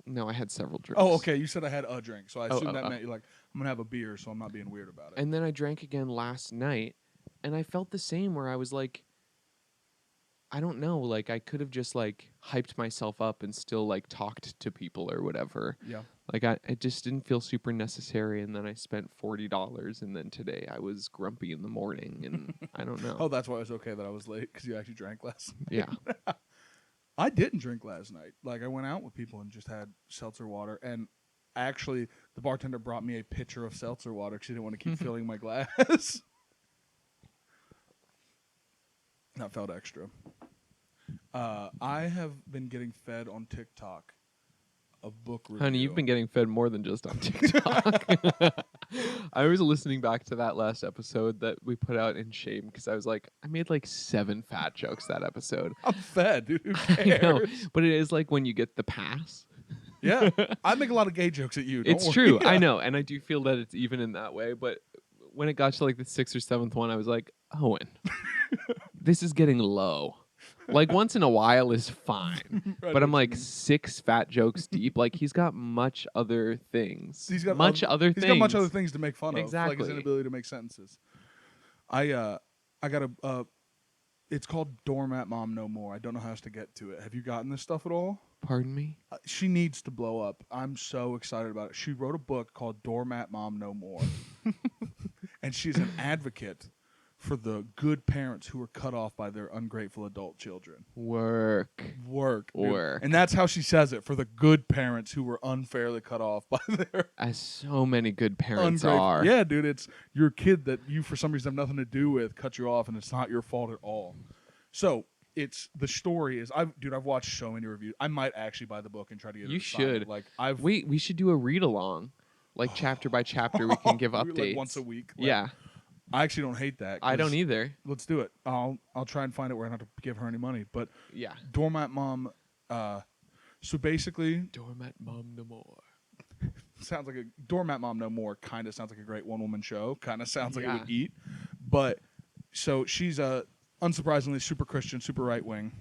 No, I had several drinks. Oh, okay. You said I had a drink, so I assumed that oh. meant you're like, I'm gonna have a beer, so I'm not being weird about it. And then I drank again last night, and I felt the same where I was like, I don't know, like I could have just like hyped myself up and still like talked to people or whatever. Yeah. Like it just didn't feel super necessary, and then I spent $40, and then today I was grumpy in the morning, and I don't know. Oh, that's why it was okay that I was late, because you actually drank last night. Yeah. I didn't drink last night. Like, I went out with people and just had seltzer water, and actually, the bartender brought me a pitcher of seltzer water because she didn't want to keep filling my glass. That felt extra. I have been getting fed on TikTok a book review. Honey, you've been getting fed more than just on TikTok. I was listening back to that last episode that we put out in shame because I was like, I made like 7 fat jokes that episode. I'm fed, dude. Who I know, cares? but it is like when you get the pass. Yeah. I make a lot of gay jokes at you. Don't It's worry. true, I know, and I do feel that it's even in that way. But when it got to like the 6th or 7th one, I was like, Owen, this is getting low. Like once in a while is fine, Right, but I'm what you like mean. 6 fat jokes deep. Like he's got much other things. He's got much other He's things. got much other things to make fun of, like his Exactly. inability to make sentences. I got a. It's called Doormat Mom No More. I don't know how else to get to it. Have you gotten this stuff at all? Pardon me? She needs to blow up. I'm so excited about it. She wrote a book called Doormat Mom No More, and she's an advocate for the good parents who were cut off by their ungrateful adult children. Work. Dude. Work. And that's how she says it, for the good parents who were unfairly cut off by their As so many good parents ungrateful. are. Yeah, dude, it's your kid that you for some reason have nothing to do with cut you off, and it's not your fault at all. So it's the story is I've watched so many reviews. I might actually buy the book and try to get it. You signed. should. Like I've Wait, we should do a read along. Like chapter by chapter, we can give updates. like once a week. Like, Yeah. I actually don't hate that. I don't 'cause either. Let's do it. I'll try and find it where I don't have to give her any money. But Yeah. Doormat Mom. So basically, Doormat Mom no more. sounds like a Doormat Mom No More. Kind of sounds like a great one-woman show. Kind of sounds like it Yeah. would eat. But so she's unsurprisingly super Christian, super right-wing.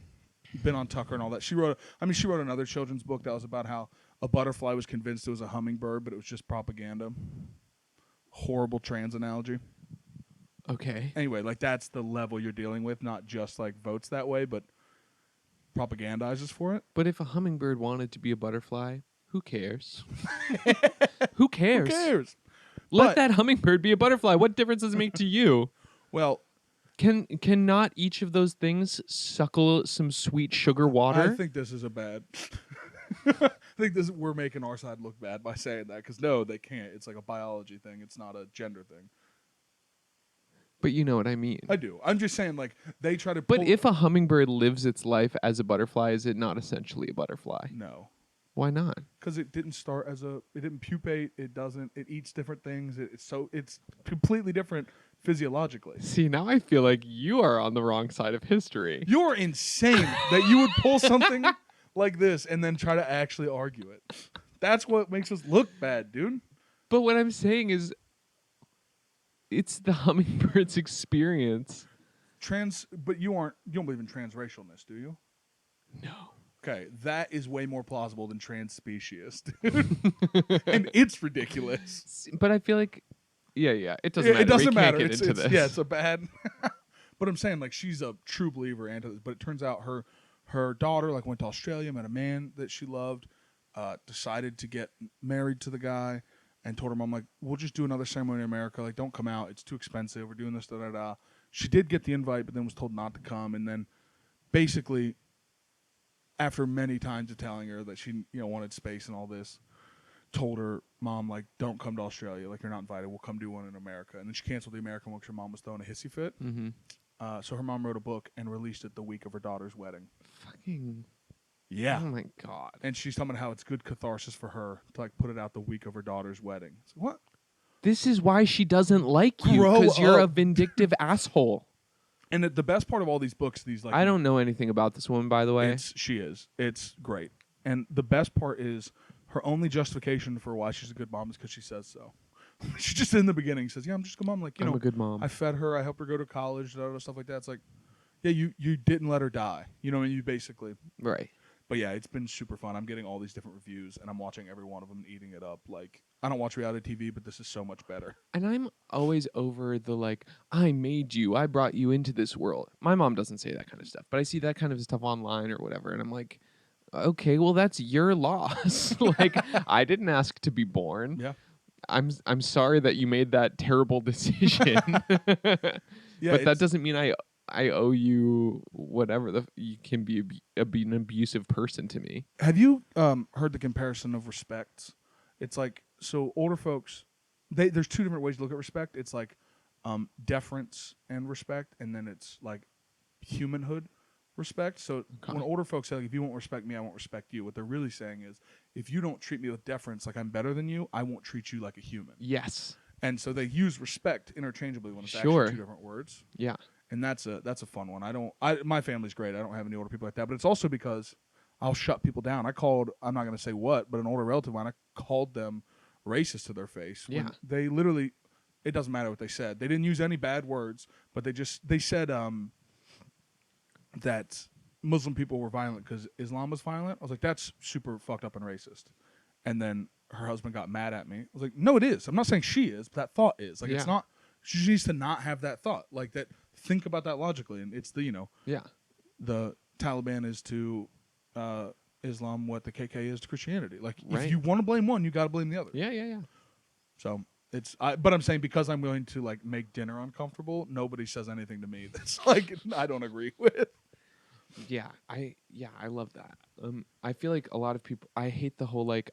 Been on Tucker and all that. She wrote another children's book that was about how a butterfly was convinced it was a hummingbird, but it was just propaganda. Horrible trans analogy. Okay. Anyway, like that's the level you're dealing with, not just like votes that way, but propagandizes for it. But if a hummingbird wanted to be a butterfly, who cares? Who cares? Who cares? Let But- that hummingbird be a butterfly. What difference does it make to you? Well, Can not each of those things suckle some sweet sugar water? I think this is a bad. I think we're making our side look bad by saying that, because no, they can't. It's like a biology thing. It's not a gender thing. But you know what I mean. I do. I'm just saying, like they try to. But pull- if a hummingbird lives its life as a butterfly, is it not essentially a butterfly? no, Why not? because it didn't start as a. It didn't pupate. It doesn't. It eats different things. It's completely different physiologically. See, now I feel like you are on the wrong side of history. You're insane that you would pull something like this and then try to actually argue it. That's what makes us look bad, dude. But what I'm saying is, it's the hummingbird's experience. But you don't believe in transracialness, do you? No. Okay, that is way more plausible than trans species, dude. And it's ridiculous. But I feel like, yeah, it doesn't Yeah, matter. it doesn't we matter. Can't get into this. Yeah, it's a bad. But I'm saying like she's a true believer into this. But it turns out her daughter like went to Australia, met a man that she loved, decided to get married to the guy, and told her mom like, we'll just do another ceremony in America. Like, don't come out. It's too expensive. We're doing this, da da da. She did get the invite, but then was told not to come. And then basically, after many times of telling her that she wanted space and all this, told her mom like, don't come to Australia. Like, you're not invited. We'll come do one in America. And then she canceled the American one because her mom was throwing a hissy fit. Mm-hmm. So her mom wrote a book and released it the week of her daughter's wedding. Fucking. Yeah. Oh my God. And she's talking about how it's good catharsis for her to like put it out the week of her daughter's wedding. It's like, what? This is why she doesn't like you, Grow because you're a up. vindictive asshole. And the best part of all these books, these like I don't know anything about this woman, by the way. she is. It's great. And the best part is her only justification for why she's a good mom is because she says so. She just in the beginning says, "Yeah, I'm just a good mom." Like, I'm a good mom. I fed her. I helped her go to college. Stuff like that. It's like, yeah, you didn't let her die. You know, and you basically. Right. But yeah, it's been super fun. I'm getting all these different reviews, and I'm watching every one of them, and eating it up. Like, I don't watch reality TV, but this is so much better. And I'm always over the like, I made you, I brought you into this world. My mom doesn't say that kind of stuff, but I see that kind of stuff online or whatever, and I'm like, okay, well that's your loss. Like, I didn't ask to be born. Yeah. I'm sorry that you made that terrible decision. Yeah, but that doesn't mean I owe you whatever. You can be an abusive person to me. Have you heard the comparison of respect? It's like, so older folks, there's two different ways to look at respect. It's like deference and respect, and then it's like humanhood respect. So when older folks say, like, if you won't respect me, I won't respect you, what they're really saying is, if you don't treat me with deference like I'm better than you, I won't treat you like a human. Yes. And so they use respect interchangeably when it's Sure. actually two different words. Yeah. And that's a fun one. My family's great. I don't have any older people like that. But it's also because I'll shut people down. I'm not going to say what, but an older relative of mine, I called them racist to their face. Yeah. When they literally, it doesn't matter what they said. They didn't use any bad words, but they said that Muslim people were violent because Islam was violent. I was like, that's super fucked up and racist. And then her husband got mad at me. I was like, no, it is. I'm not saying she is, but that thought is. Like, it's not. She needs to not have that thought. Like that. Think about that logically. And it's the the Taliban is to Islam what the KK is to Christianity. Like, if you want to blame one, you got to blame the other. Yeah. So but I'm saying, because I'm willing to like make dinner uncomfortable, nobody says anything to me that's like I don't agree with. Yeah, I love that. I feel like a lot of people, I hate the whole like,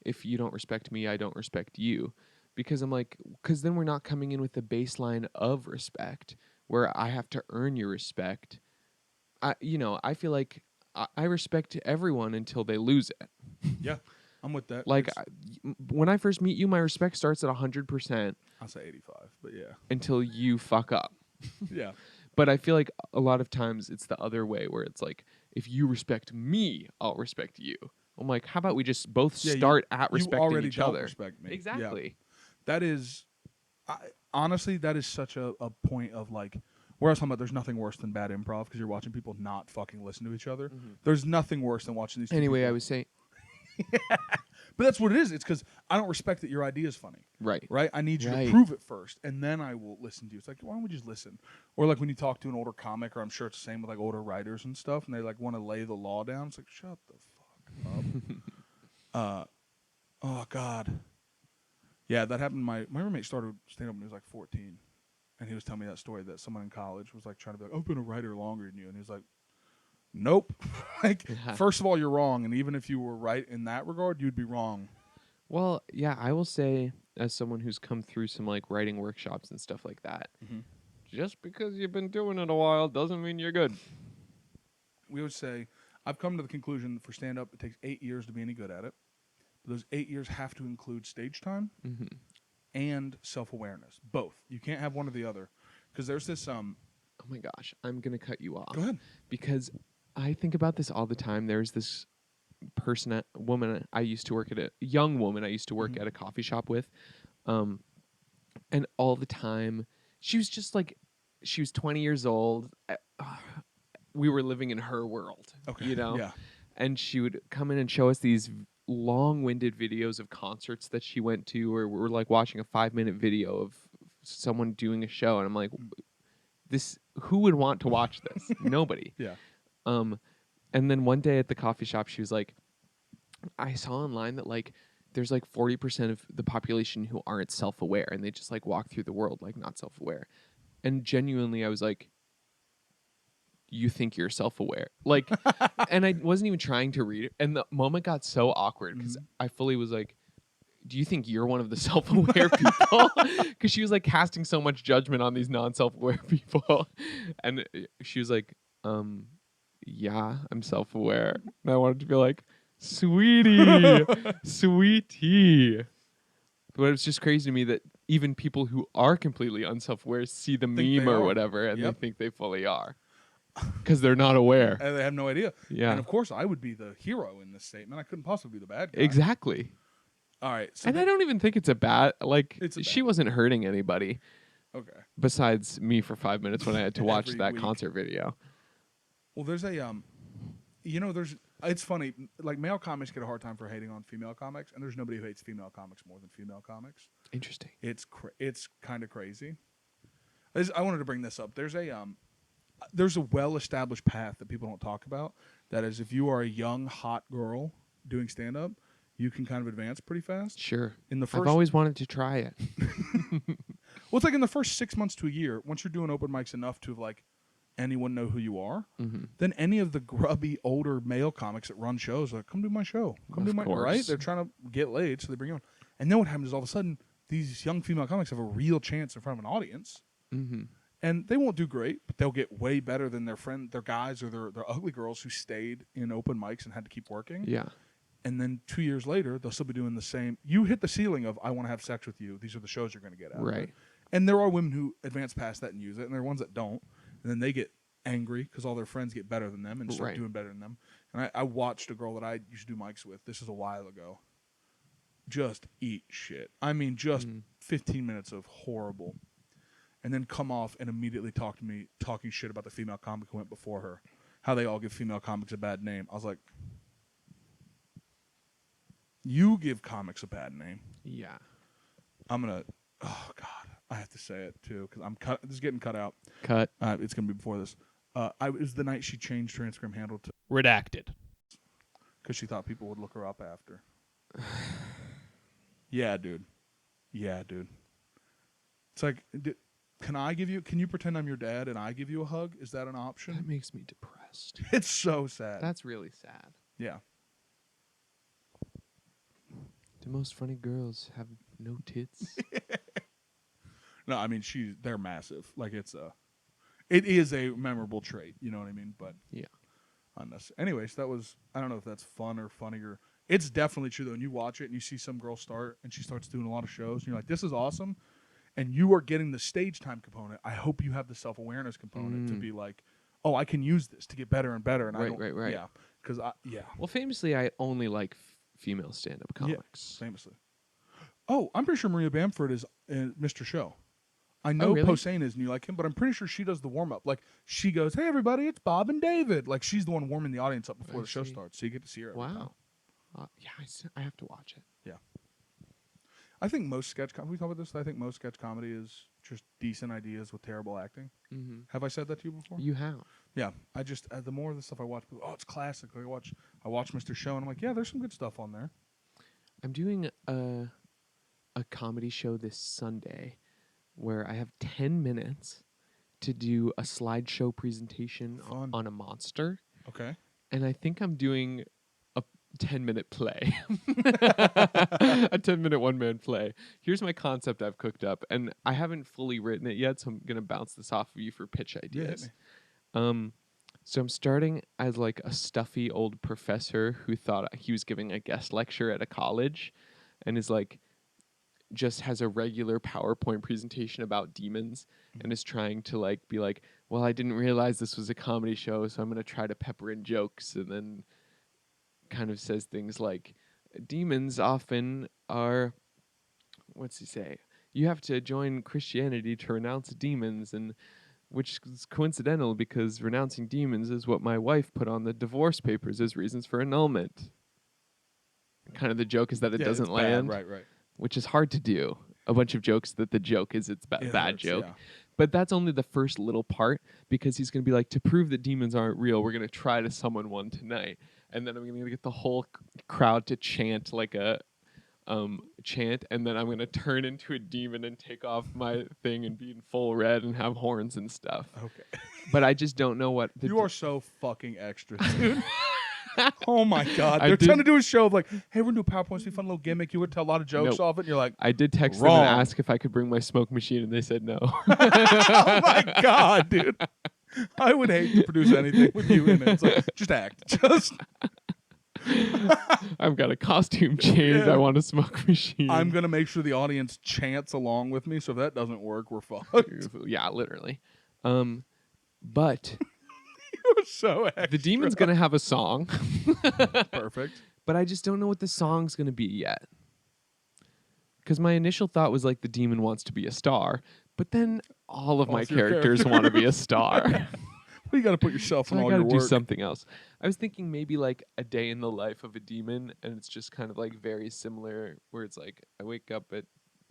if you don't respect me, I don't respect you, because I'm like, because then we're not coming in with the baseline of respect where I have to earn your respect. I feel like I respect everyone until they lose it. Yeah, I'm with that. Like, when I first meet you, my respect starts at 100%. I'll say 85, but yeah. Until you fuck up. Yeah. But I feel like a lot of times it's the other way, where it's like, if you respect me, I'll respect you. I'm like, how about we just both start at respecting you already each don't other? Respect me. Exactly. Yeah. That is, honestly, that is such a point of like, where I was talking about, there's nothing worse than bad improv because you're watching people not fucking listen to each other. Mm-hmm. There's nothing worse than watching these two Anyway, people. I was saying. But that's what it is. It's because I don't respect that your idea is funny. Right. Right? I need you to prove it first, and then I will listen to you. It's like, why don't we just listen? Or like when you talk to an older comic, or I'm sure it's the same with like older writers and stuff, and they like want to lay the law down. It's like, shut the fuck up. Oh, God. Yeah, that happened. My roommate started stand-up when he was like 14, and he was telling me that story that someone in college was like trying to be like, I've been a writer longer than you, and he was like, nope. Like, first of all, you're wrong, and even if you were right in that regard, you'd be wrong. Well, yeah, I will say, as someone who's come through some like writing workshops and stuff like that, just because you've been doing it a while doesn't mean you're good. We would say, I've come to the conclusion for stand-up, it takes 8 years to be any good at it. But those 8 years have to include stage time and self-awareness. Both. You can't have one or the other. Because there's this... Oh my gosh, I'm going to cut you off. Go ahead. Because I think about this all the time. There's this woman I used to work at, young woman I used to work at a coffee shop with. And all the time, she was just like, she was 20 years old. We were living in her world, you know? Yeah. And she would come in and show us these long-winded videos of concerts that she went to, or we're like watching a 5-minute video of someone doing a show. And I'm like, this who would want to watch this? Nobody. Yeah. And then one day at the coffee shop, she was like, I saw online that like there's like 40% of the population who aren't self-aware, and they just like walk through the world like not self-aware. And genuinely, I was like, you think you're self-aware? Like, and I wasn't even trying to read it. And the moment got so awkward because I fully was like, do you think you're one of the self-aware people? Because she was like casting so much judgment on these non-self-aware people. And she was like, yeah, I'm self-aware. And I wanted to be like, sweetie, sweetie. But it's just crazy to me that even people who are completely unself-aware see the Think meme they or are. whatever, and Yep. they think they fully are. Because they're not aware. And they have no idea. Yeah. And of course, I would be the hero in this statement. I couldn't possibly be the bad guy. Exactly. All right. So And I don't even think it's a bad, like, It's a she bad- wasn't hurting anybody okay. besides me for 5 minutes when I had to watch Every that week. concert video. Well, there's a it's funny. Like male comics get a hard time for hating on female comics, and there's nobody who hates female comics more than female comics. Interesting. It's kind of crazy. I wanted to bring this up. There's a well-established path that people don't talk about. That is, if you are a young hot girl doing stand-up, you can kind of advance pretty fast. Sure. In the I've first, always wanted to try it. well, it's like in the first 6 months to a year. Once you're doing open mics enough to like anyone know who you are, then any of the grubby older male comics that run shows are like, come do my show, come do Of my course. right. They're trying to get laid, so they bring you on. And then what happens is all of a sudden these young female comics have a real chance in front of an audience. And they won't do great, but they'll get way better than their guys or their ugly girls who stayed in open mics and had to keep working. Yeah. And then 2 years later, they'll still be doing the same. You hit the ceiling of, I want to have sex with you. These are the shows you're going to get out of Right. it. And there are women who advance past that and use it, and there are ones that don't. And then they get angry because all their friends get better than them and start Right. doing better than them. And I watched a girl that I used to do mics with. This is a while ago. Just eat shit. I mean, just 15 minutes of horrible. And then come off and immediately talk to me, talking shit about the female comic who went before her. How they all give female comics a bad name. I was like, you give comics a bad name. Yeah. I'm going to, oh, God, I have to say it, too, because this is getting cut out. Cut. It's going to be before this. It was the night she changed her Instagram handle to, Redacted. because she thought people would look her up after. Yeah, dude. It's like, can you pretend I'm your dad and I give you a hug? Is that an option? That makes me depressed. It's so sad. That's really sad. Yeah. The most funny girls have no tits. No, I mean they're massive. Like it is a memorable trait. You know what I mean? But Yeah. Anyways, that was, I don't know if that's fun or funnier. It's definitely true though. When you watch it and you see some girl start and she starts doing a lot of shows, and you're like, this is awesome, and you are getting the stage time component. I hope you have the self-awareness component to be like, oh, I can use this to get better and better. And Right. Yeah, because Well, famously, I only like female stand-up comics. famously. Oh, I'm pretty sure Maria Bamford is Mr. Show. I know really? Posehn is, and you like him, but I'm pretty sure she does the warm up. Like she goes, "Hey everybody, it's Bob and David." Like she's the one warming the audience up before I the show see. starts, so you get to see her. Every time. Wow. Yeah, I have to watch it. Yeah. I think most sketch comedy. We talk about this. I think most sketch comedy is just decent ideas with terrible acting. Mm-hmm. Have I said that to you before? You have. Yeah. I just the more of the stuff I watch, people, oh, it's classic. Like I watch Mr. Show, and I'm like, yeah, there's some good stuff on there. I'm doing a comedy show this Sunday where I have 10 minutes to do a slideshow presentation Fun. on a monster. Okay. And I think I'm doing a 10-minute play. A 10-minute one-man play. Here's my concept I've cooked up. And I haven't fully written it yet, so I'm going to bounce this off of you for pitch Yeah, hit ideas. me. So I'm starting as like a stuffy old professor who thought he was giving a guest lecture at a college and is like, just has a regular PowerPoint presentation about demons and is trying to like be like, well, I didn't realize this was a comedy show, so I'm going to try to pepper in jokes, and then kind of says things like, demons often are, what's he say? You have to join Christianity to renounce demons, and which is coincidental because renouncing demons is what my wife put on the divorce papers as reasons for annulment. Kind of the joke is that it Yeah, doesn't it's bad. land. Right. Which is hard to do. A bunch of jokes that the joke is it's Yeah, bad that's- joke. yeah. But that's only the first little part, because he's going to be like, to prove that demons aren't real, we're going to try to summon one tonight. And then I'm going to get the whole crowd to chant like a chant, and then I'm going to turn into a demon and take off my thing and be in full red and have horns and stuff. Okay. But I just don't know what... You are so fucking extra, dude. Oh my God. I They're trying to did- do a show of like, hey, we're going to do a PowerPoint, see fun little gimmick. You would tell a lot of jokes Nope. off it, and you're like, I did text Wrong. them and ask if I could bring my smoke machine, and they said no. oh my God, dude. I would hate to produce anything with you in it. It's like, just act. Just. I've got a costume change. Yeah. I want a smoke machine. I'm going to make sure the audience chants along with me. So if that doesn't work, we're fucked. Yeah, literally. But You're so extra. the demon's going to have a song, Perfect. but I just don't know what the song's going to be yet. Because my initial thought was like the demon wants to be a star, but then all of my Also your characters want to be a star. Well, you got to put yourself So in I all got your to do work. something else. I was thinking maybe like a day in the life of a demon, and it's just kind of like very similar, where it's like I wake up at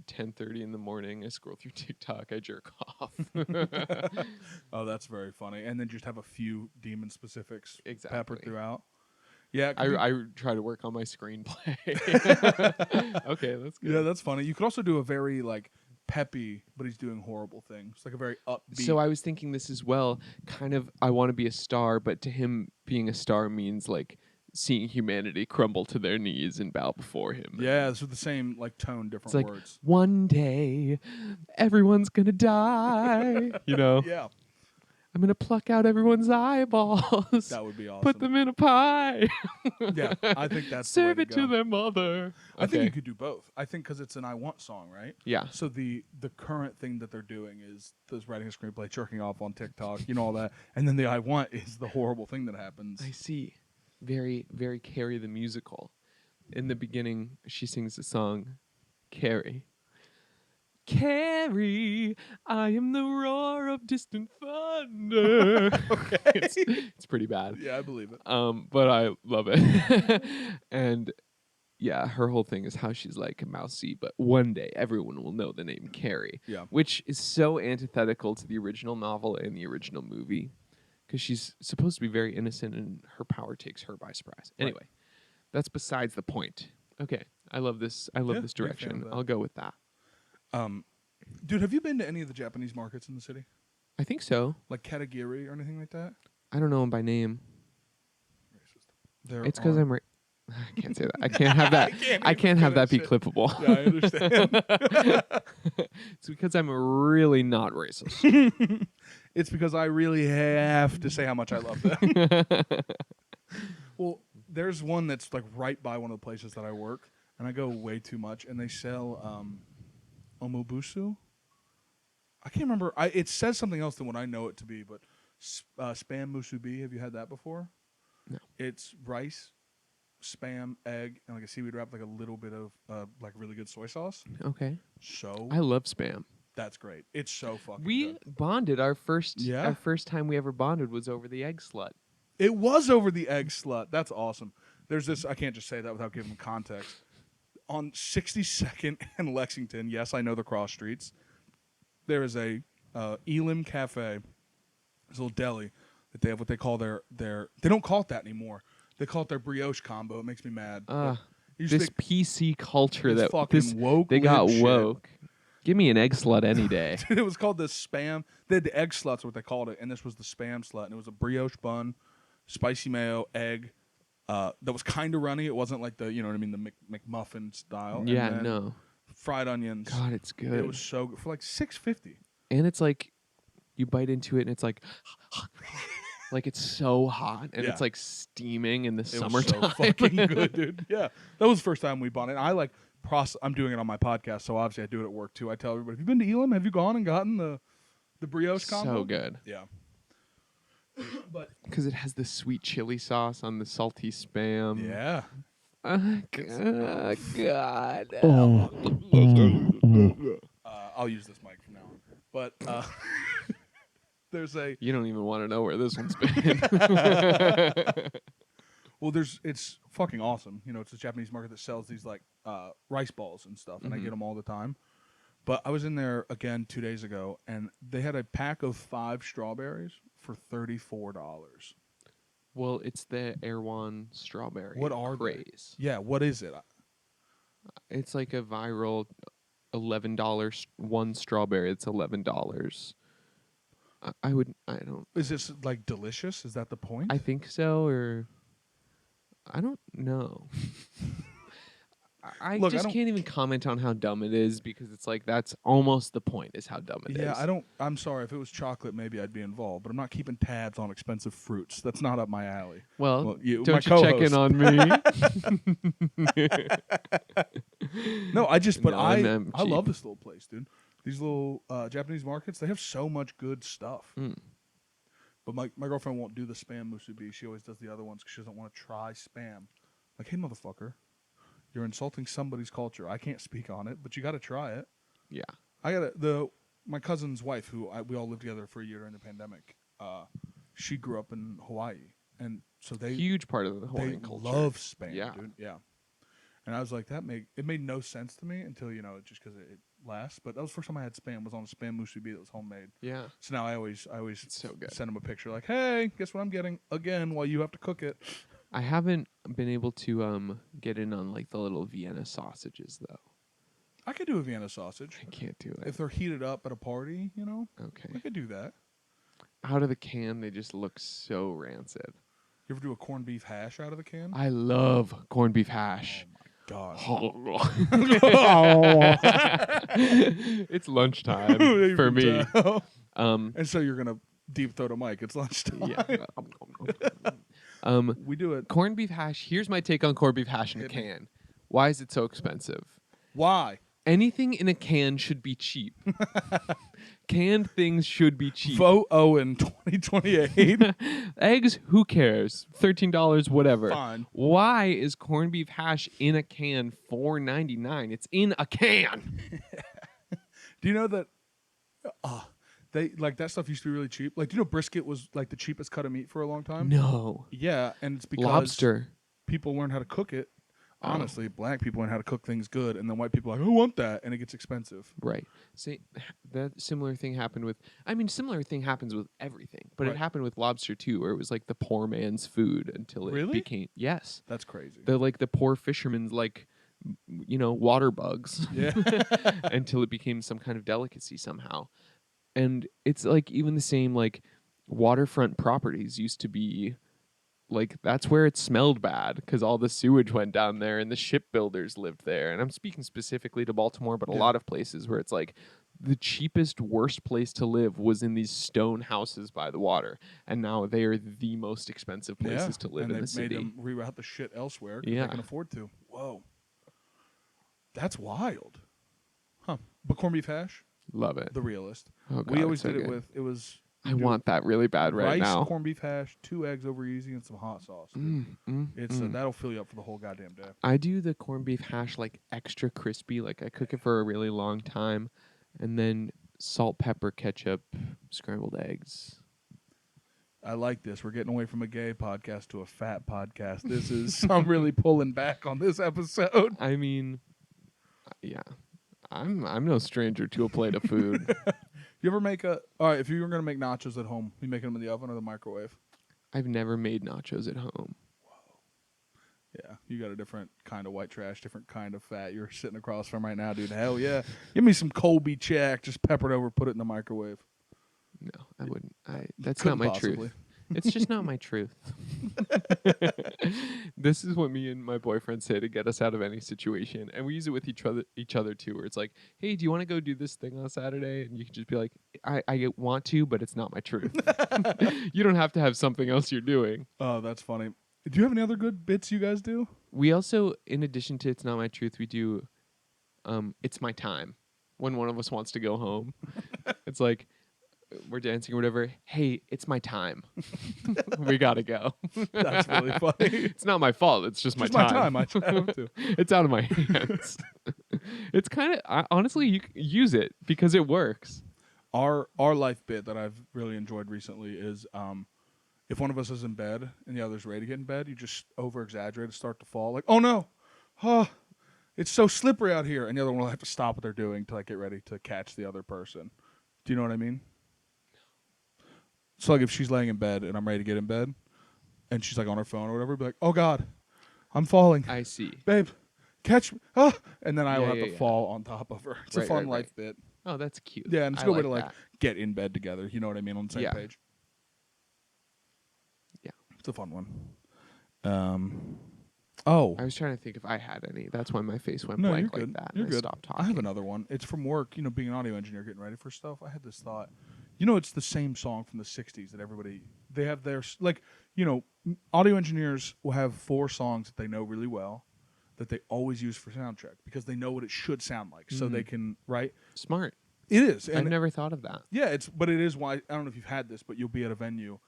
10:30 in the morning, I scroll through TikTok, I jerk off. Oh, that's very funny. And then just have a few demon specifics Exactly. peppered throughout. Yeah. it could be- I try to work on my screenplay. Okay, that's good. yeah, that's funny. You could also do a very like peppy, but he's doing horrible things. Like a very upbeat. So I was thinking this as well, kind of I want to be a star, but to him being a star means like seeing humanity crumble to their knees and bow before him. yeah, it's with the same like tone, It's different like words. one day everyone's gonna die. You know? Yeah, I'm gonna pluck out everyone's eyeballs. that would be awesome. Put them in a pie. Yeah, I think that's the way Serve it to go. their mother. I think Okay. you could do both. I think because it's an I Want song, right? Yeah. So the current thing that they're doing is writing a screenplay, jerking off on TikTok, you know, all that, and then the I Want is the horrible thing that happens. I see. Very, very Carrie the musical. In the beginning, she sings the song, Carrie. Carrie, I am the roar of distant thunder. Okay. It's pretty bad. Yeah, I believe it. But I love it. And yeah, her whole thing is how she's like mousy, but one day everyone will know the name Carrie. Yeah. Which is so antithetical to the original novel and the original movie, because she's supposed to be very innocent and her power takes her by surprise. Anyway, that's besides the point. Okay, I love this. I love Yeah, this big fan of direction. that. I'll go with that. Dude, have you been to any of the Japanese markets in the city? I think so. Like Katagiri or anything like that? I don't know him by name. There It's because are- I'm. I can't say that. I can't have that. I can't have that be shit. clippable. Yeah, I understand. It's because I'm really not racist. It's because I really have to say how much I love them. Well, there's one that's like right by one of the places that I work, and I go way too much, and they sell omobusu. I can't remember. It says something else than what I know it to be, but spam musubi. Have you had that before? No. It's rice, spam, egg, and like a seaweed wrap, like a little bit of like really good soy sauce. Okay. So I love spam. that's great. It's so fucking We good. bonded our first. Yeah? Our first time we ever bonded was over the egg slut. It was over the egg slut. That's awesome. There's this. I can't just say that without giving context. On 62nd and Lexington, yes, I know the cross streets. There is a Elim Cafe. It's a little deli that they have what they call their. They don't call it that anymore. They call it their brioche combo. It makes me mad. But you just This think, PC culture This that fucking this woke they got lit shit. woke. Give me an egg slut any day. dude, it was called the spam. They had the egg sluts, what they called it, and this was the spam slut, and it was a brioche bun, spicy mayo, egg. That was kind of runny. It wasn't like the, you know what I mean, the McMuffin style. And Yeah, then no. fried onions. God, it's good. It was so good for like $6.50. And it's like you bite into it and it's like like it's so hot and Yeah. it's like steaming in the It summertime. was so fucking good, dude. Yeah, that was the first time we bought it. And I like I'm doing it on my podcast, so obviously I do it at work too. I tell everybody, have you been to Elam? Have you gone and gotten the brioche combo? So good. Yeah. But Because it has the sweet chili sauce on the salty spam. yeah. God. I'll use this mic from now on. But there's a You don't even want to know where this one's been. well, it's fucking awesome. You know, it's a Japanese market that sells these like rice balls and stuff, and I get them all the time. But I was in there again 2 days ago, and they had a pack of 5 strawberries for $34. Well, it's the Erewhon strawberry What are they? craze. Yeah, what is it? It's like a viral $11 one strawberry. It's $11. I don't. Is this like delicious? Is that the point? I think so, or I don't know. I Look, I just don't- can't even comment on how dumb it is because it's like that's almost the point is how dumb it is. Yeah, I'm sorry. If it was chocolate, maybe I'd be involved. But I'm not keeping tabs on expensive fruits. That's not up my alley. Well, my don't you check in co-host. on me? No, I just. But No, I I'm I love cheap. this little place, dude. These little Japanese markets, they have so much good stuff. Mm. But my girlfriend won't do the spam musubi. She always does the other ones because she doesn't want to try spam. Like, hey, motherfucker, you're insulting somebody's culture. I can't speak on it, but you got to try it. Yeah. My cousin's wife, who we all lived together for a year during the pandemic. She grew up in Hawaii, and so they Huge part of the they Hawaiian culture. love spam, Yeah. dude. Yeah. And I was like, it made no sense to me until just because it lasts. But that was the first time I had spam. Was on a spam musubi that was homemade. Yeah. So now I always It's so good. send them a picture like, hey, guess what I'm getting again while you have to cook it. I haven't been able to get in on like the little Vienna sausages though. I could do a Vienna sausage I can't do it. if they're heated up at a party. I Okay. could do that. Out of the can, they just look so rancid. You ever do a corned beef hash out of the can? I love corned beef hash. God. It's lunchtime You for can me. tell. And so you're gonna deep throat a mic. It's lunchtime. yeah. We do it. Corned beef hash. Here's my take on corned beef hash in a Hit me. can. Why is it so expensive? Why? Anything in a can should be cheap. Canned things should be cheap. Vote Owen 2028. Eggs, who cares? $13, whatever. Fine. Why is corned beef hash in a can $4.99? It's in a can. Do you know that? They like that stuff used to be really cheap. Like, do you know brisket was like the cheapest cut of meat for a long time? No. Yeah, and it's because Lobster. people learned how to cook it. Oh. Honestly, black people learn how to cook things good, and then white people are like, I want that, and it gets expensive. Right. See, that similar thing happened with. I mean, similar thing happens with everything, but Right. it happened with lobster too, where it was like the poor man's food until it Really? became. Yes. That's crazy. The poor fisherman's water bugs. Yeah. Until it became some kind of delicacy somehow. And it's like even the same like waterfront properties used to be like that's where it smelled bad because all the sewage went down there and the shipbuilders lived there. And I'm speaking specifically to Baltimore, but a Yeah. lot of places where it's like the cheapest, worst place to live was in these stone houses by the water. And now they are the most expensive places to live and in the they've city. made them reroute the shit elsewhere because Yeah. they can afford to. Whoa. That's wild. Huh. But corned beef hash, Love it. the realist. Oh, God, We always it's so did it good. with, it was... I you do want that really bad right rice, now. corned beef hash, 2 eggs over easy, and some hot sauce. It's that'll fill you up for the whole goddamn day. I do the corned beef hash like extra crispy. Like I cook it for a really long time, and then salt, pepper, ketchup, scrambled eggs. I like this. We're getting away from a gay podcast to a fat podcast. This is I'm really pulling back on this episode. I mean, yeah, I'm no stranger to a plate of food. You ever make all right? If you were gonna make nachos at home, you making them in the oven or the microwave? I've never made nachos at home. Yeah, you got a different kind of white trash, different kind of fat you're sitting across from right now, dude. Hell yeah, give me some Colby Check, just pepper it over, put it in the microwave. No, I wouldn't. That's Couldn't not my possibly. truth. It's just not my truth. This is what me and my boyfriend say to get us out of any situation, and we use it with each other too. Where it's like, "Hey, do you want to go do this thing on Saturday?" And you can just be like, "I want to, but it's not my truth." You don't have to have something else you're doing. Oh, that's funny. Do you have any other good bits you guys do? We also, in addition to "It's Not My Truth," we do "It's My Time" when one of us wants to go home. It's like we're dancing or whatever. Hey, it's my time. We gotta go. That's really funny. It's not my fault. It's just my Just time. my time. I have to. It's out of my hands. It's kind of honestly, you use it because it works. Our life bit that I've really enjoyed recently is if one of us is in bed and the other's ready to get in bed, you just over exaggerate and start to fall. Like, oh no, oh, it's so slippery out here, and the other one will have to stop what they're doing to like get ready to catch the other person. Do you know what I mean? So like if she's laying in bed and I'm ready to get in bed, and she's like on her phone or whatever, be like, "Oh God, I'm falling, I see. babe, catch me!" Ah! And then I will Yeah, have yeah, to yeah. fall on top of her. It's a Right, fun right, right. life bit. Oh, that's cute. Yeah, and it's a I good way to like like that. get in bed together. You know what I mean? On the same Yeah. page. Yeah. It's a fun one. Oh. I was trying to think if I had any. That's why my face went No, blank you're like good. that. You're and I good. stopped I talking. have another one. It's from work. You know, being an audio engineer, getting ready for stuff. I had this thought. You know, it's the same song from the '60s that everybody they have their like. You know, audio engineers will have 4 songs that they know really well, that they always use for sound check because they know what it should sound like, so they can right. Smart. It is. I've never thought of that. Yeah, but it is why I don't know if you've had this, but you'll be at a venue,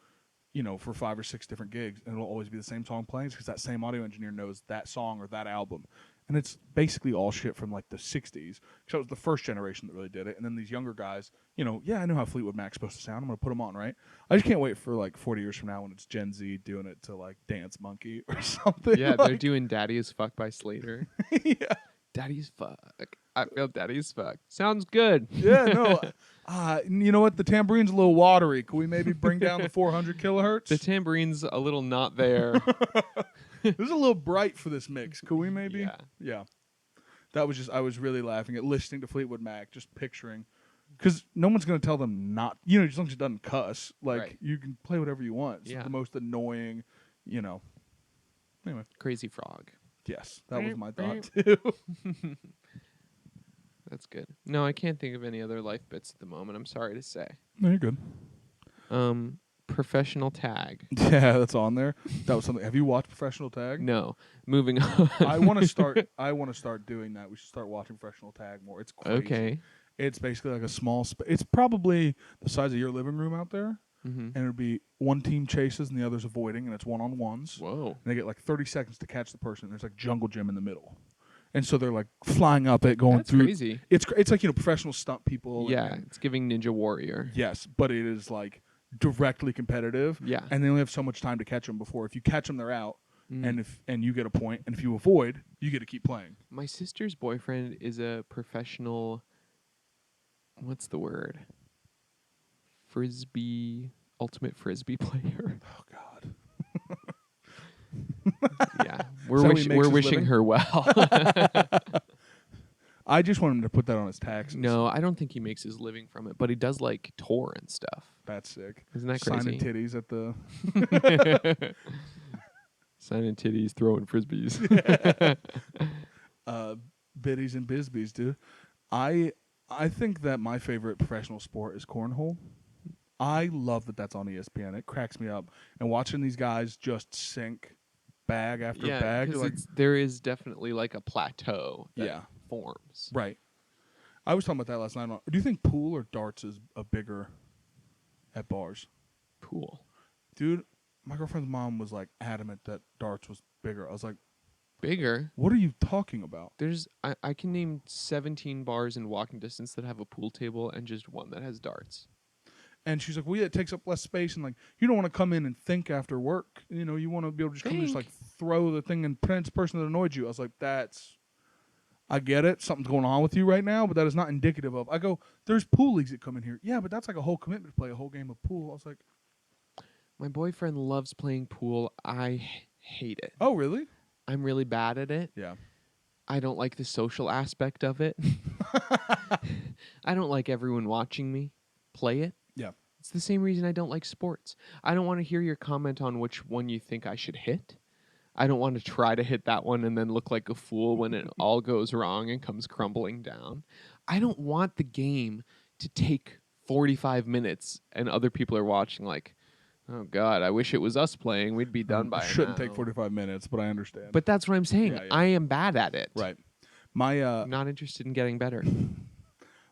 you know, for 5 or 6 different gigs, and it'll always be the same song playing because that same audio engineer knows that song or that album, and it's basically all shit from like the '60s. Because it was the first generation that really did it, and then these younger guys, you know, yeah, I know how Fleetwood Mac's supposed to sound. I'm gonna put them on, right? I just can't wait for like 40 years from now when it's Gen Z doing it to like Dance Monkey or something. Yeah, like, they're doing Daddy is Fuck by Slater. yeah. Daddy is Fuck. I feel Daddy is Fuck. Sounds good. Yeah, no. You know what? The tambourine's a little watery. Could we maybe bring down the 400 kilohertz? The tambourin's a little not there. This is a little bright for this mix. Could we maybe? Yeah. Yeah. That was just, I was really laughing at listening to Fleetwood Mac, just picturing. Because no one's going to tell them not, you know, as long as it doesn't cuss. Like, Right. you can play whatever you want. It's Yeah. the most annoying, you know. Anyway, Crazy Frog. yes, that was my thought too. That's good. No, I can't think of any other life bits at the moment. I'm sorry to say. No, you're good. Professional tag. Yeah, that's on there. That was something. Have you watched Professional Tag? No. Moving on. I want to start. I want to start doing that. We should start watching Professional Tag more. It's crazy. Okay. It's basically like a small space. It's probably the size of your living room out there, Mm-hmm. and it'll be one team chases and the other's avoiding, and it's one-on-ones. Whoa. And they get like 30 seconds to catch the person. There's like jungle gym in the middle, and so they're like flying up it, going That's through. crazy. It's like, you know, professional stunt people. Yeah, and- it's giving Ninja Warrior. yes, but it is like directly competitive. Yeah. And they only have so much time to catch them before. If you catch them, they're out. Mm. And you get a point, and if you avoid, you get to keep playing. My sister's boyfriend is a professional. What's the word? Ultimate frisbee player. Oh God. Yeah, Is that what he makes we're his wishing living? her well. I just want him to put that on his taxes. No, I don't think he makes his living from it, but he does like tour and stuff. That's sick. Isn't that Signing crazy? titties at the. Signing titties, throwing frisbees. Biddies and bisbees, dude. I think that my favorite professional sport is cornhole. I love that that's on ESPN. It cracks me up. And watching these guys just sink bag after Yeah, bag. because Like, there is definitely like a plateau that Yeah. forms. right. I was talking about that last night. Do you think pool or darts is a bigger at bars? Pool. Dude, my girlfriend's mom was like adamant that darts was bigger. I was like, Bigger. what are you talking about? There's I can name 17 bars in walking distance that have a pool table and just one that has darts. And she's like, well, yeah, it takes up less space. And like, you don't want to come in and think after work. You know, you want to be able to just come and just like throw the thing and punch the person that annoyed you. I was like, I get it. Something's going on with you right now, but that is not indicative of. I go, there's pool leagues that come in here. Yeah, but that's like a whole commitment to play a whole game of pool. I was like, My boyfriend loves playing pool. I hate it. oh, really? I'm really bad at it. Yeah. I don't like the social aspect of it. I don't like everyone watching me play it. Yeah. It's the same reason I don't like sports. I don't want to hear your comment on which one you think I should hit. I don't want to try to hit that one and then look like a fool when it all goes wrong and comes crumbling down. I don't want the game to take 45 minutes and other people are watching like, oh, God, I wish it was us playing. We'd be done by It shouldn't now. take 45 minutes, but I understand. But that's what I'm saying. Yeah, yeah. I am bad at it. right. My I'm not interested in getting better.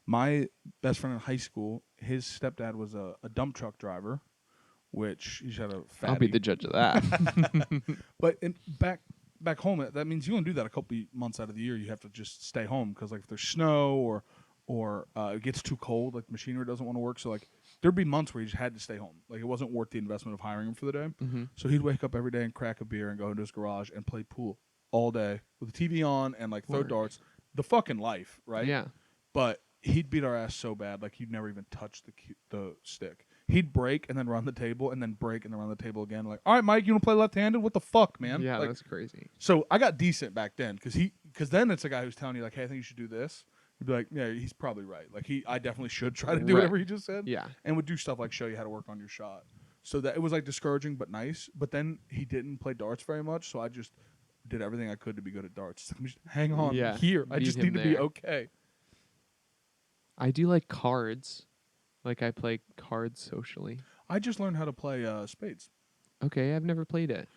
my best friend in high school, his stepdad was a dump truck driver, which he had a fatty. I'll be the judge of that. But back home, that means you only do that a couple months out of the year. You have to just stay home because like if there's snow or it gets too cold, like machinery doesn't want to work. So like there'd be months where he just had to stay home. Like it wasn't worth the investment of hiring him for the day. Mhm. So he'd wake up every day and crack a beer and go into his garage and play pool all day with the TV on and like throw Work. darts. The fucking life, right? Yeah. But he'd beat our ass so bad, like he'd never even touch the stick. He'd break and then run the table and then break and then run the table again. Like, all right, Mike, you want to play left-handed? What the fuck, man? Yeah, like, that's crazy. So I got decent back then because then it's a guy who's telling you like, hey, I think you should do this. You'd be like, yeah, he's probably right. Like I definitely should try to do Right. whatever he just said. Yeah. And would do stuff like show you how to work on your shot. So that it was like discouraging but nice. But then he didn't play darts very much, so I just did everything I could to be good at darts. Like, just hang on Yeah, here. I beat just him need to be there. okay. I do like cards. Like I play cards socially. I just learned how to play spades. Okay, I've never played it.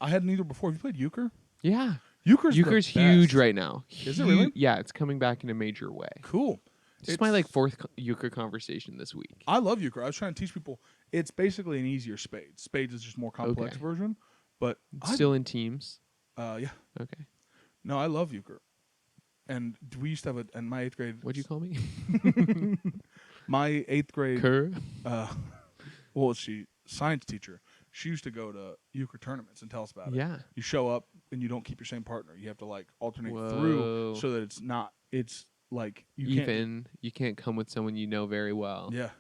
I had neither before. Have you played euchre? Yeah. Euchre's Euchre's the huge best. right now. Is it really? Yeah, it's coming back in a major way. Cool. It's my like fourth euchre conversation this week. I love euchre. I was trying to teach people. It's basically an easier spades. Spades is just more complex Okay. version. But Still in teams. yeah. Okay. No, I love euchre. And we used to have in my 8th grade. What'd you call me? My 8th grade. Kerr. Well, science teacher. She used to go to euchre tournaments and tell us about it. Yeah. You show up and you don't keep your same partner. You have to like alternate Whoa. through so that it's not. It's like you can't. Even you can't come with someone you know very well. Yeah.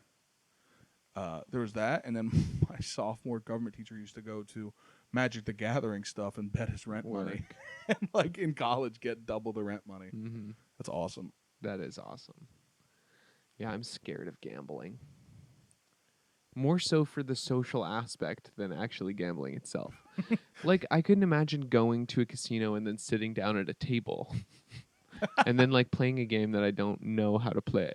There was that, and then my sophomore government teacher used to go to Magic the Gathering stuff and bet his rent money, and like in college get double the rent money. Mm-hmm. That's awesome. That is awesome. Yeah, I'm scared of gambling. More so for the social aspect than actually gambling itself. Like, I couldn't imagine going to a casino and then sitting down at a table and then like playing a game that I don't know how to play.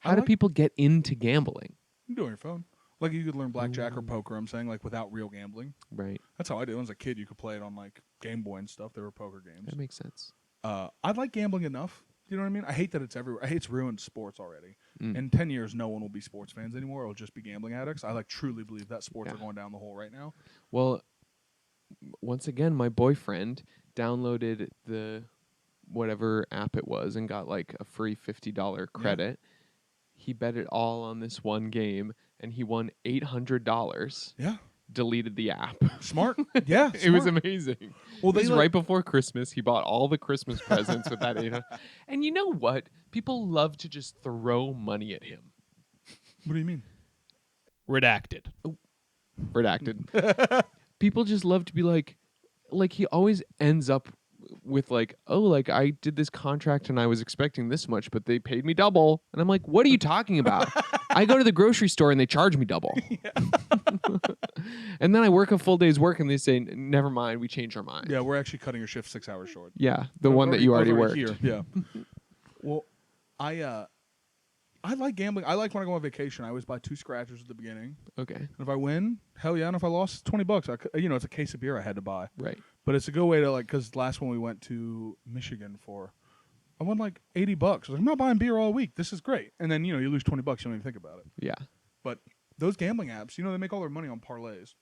How do people get into gambling? You can do it on your phone. Like you could learn blackjack or poker. I'm saying like without real gambling. Right. That's how I did. When I was a kid, you could play it on like Game Boy and stuff. There were poker games. That makes sense. I like gambling enough. You know what I mean? I hate that it's everywhere. I hate it's ruined sports already. Mm. In 10 years, no one will be sports fans anymore. It'll just be gambling addicts. I like truly believe that sports are going down the hole right now. Well, once again, my boyfriend downloaded the whatever app it was and got like a free $50 credit. He bet it all on this one game and he won $800. Yeah. Deleted the app. Smart. Yeah. It was amazing. Well, This they is like- right before Christmas. He bought all the Christmas presents with that 800. And you know what? People love to just throw money at him. What do you mean? Redacted. Redacted. People just love to be like he always ends up with like, oh, like I did this contract and I was expecting this much, but they paid me double. And I'm like, what are you talking about? I go to the grocery store and they charge me double. And then I work a full day's work and they say, never mind, we changed our mind. Yeah, we're actually cutting your shift 6 hours short. Yeah, the one that you already worked. Here. Yeah. Well, I like gambling. I like when I go on vacation. I always buy 2 scratchers at the beginning. Okay, And if I win, hell yeah. And if I lost, it's $20. It's a case of beer I had to buy. right. But it's a good way to like, because last one we went to Michigan for, I won like $80. I was like, I'm not buying beer all week. This is great. And then, you lose $20. You don't even think about it. Yeah. But those gambling apps, they make all their money on parlays,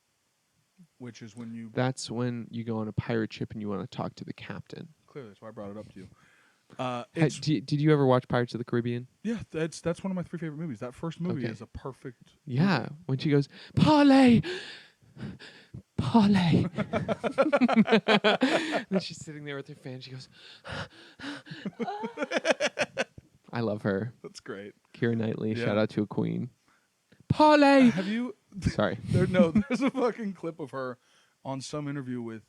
which is when you, That's when you go on a pirate ship and you want to talk to the captain. clearly that's why I brought it up to you. Did you ever watch Pirates of the Caribbean? Yeah, that's one of my 3 favorite movies. That first movie Okay. is a perfect. Yeah, when she goes, parlay, parlay. Then she's sitting there with her fan. She goes, I love her. That's great. Keira Knightley, Yeah. shout out to a queen. Parlay. Have you? Sorry. There's a fucking clip of her on some interview with.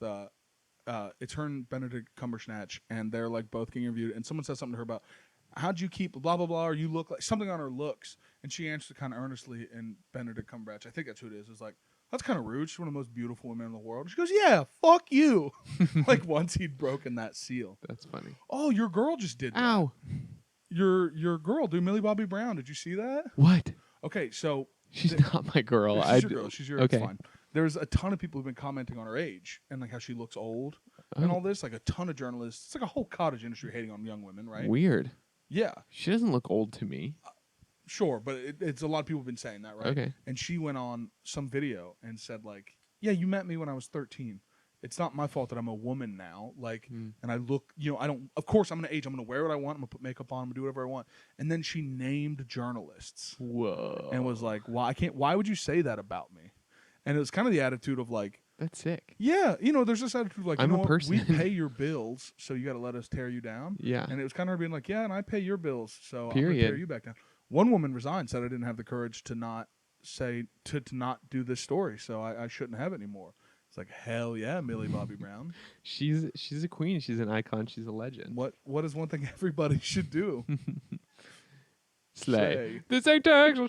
It's her and Benedict Cumberbatch, and they're like both getting interviewed, and someone says something to her about how'd you keep blah blah blah, or you look like something on her looks, and she answers kind of earnestly, and Benedict Cumberbatch, I think that's who it is like, that's kind of rude. She's one of the most beautiful women in the world. She goes, yeah, fuck you. Like once he'd broken that seal. That's funny. Oh, your girl just did that. Ow. Your girl, dude, Millie Bobby Brown. Did you see that? What? Okay, so She's not my girl. she's your girl. She's your. Okay. It's fine. There's a ton of people who've been commenting on her age and like how she looks old and Oh. all this. Like a ton of journalists. It's like a whole cottage industry hating on young women, right? Weird. Yeah, She doesn't look old to me. sure, but it's a lot of people have been saying that, right? Okay. And she went on some video and said like, "Yeah, you met me when I was 13. It's not my fault that I'm a woman now. Like, and I look, I don't. Of course, I'm gonna age. I'm gonna wear what I want. I'm gonna put makeup on. I'm gonna do whatever I want." And then she named journalists. Whoa. And was like, why would you say that about me? And it was kind of the attitude of like, That's sick. Yeah, there's this attitude like, I'm you a know what, person. we pay your bills, so you got to let us tear you down. Yeah. And it was kind of her being like, yeah, and I pay your bills, so I'm going to tear Period. you back down. One woman resigned, said I didn't have the courage to not say, to not do this story, so I shouldn't have it anymore. It's like, hell yeah, Millie Bobby Brown. She's a queen. She's an icon. She's a legend. What is one thing everybody should do? Slay. This ain't Texas.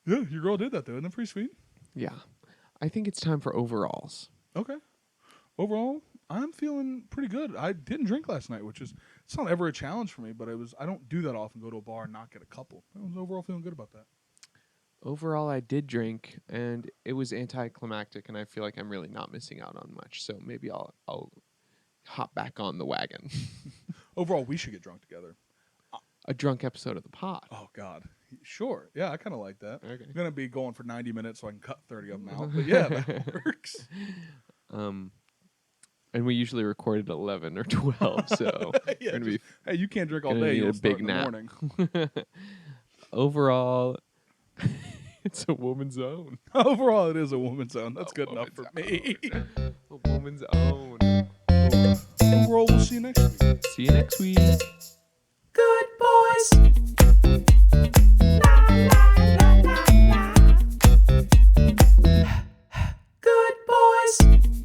Yeah, your girl did that, though. Isn't that pretty sweet? Yeah. I think it's time for overalls. Okay. Overall, I'm feeling pretty good. I didn't drink last night, which is, it's not ever a challenge for me, but I don't do that often, go to a bar and not get a couple. I was overall feeling good about that. Overall, I did drink, and it was anticlimactic, and I feel like I'm really not missing out on much. So maybe I'll hop back on the wagon. Overall, we should get drunk together. A drunk episode of the pod. Oh, God. Sure. Yeah, I kind of like that. Okay. I'm going to be going for 90 minutes so I can cut 30 of them out. But yeah, that works. And we usually record at 11 or 12, so Yeah, we're gonna be hey, you can't drink all gonna day. need You'll a start big in the nap. morning. overall. It's a woman's own. Overall, it is a woman's own. That's A good enough for me. A woman's own. Overall, we'll see you next week. See you next week. Good boys. La la la la la. Good boys.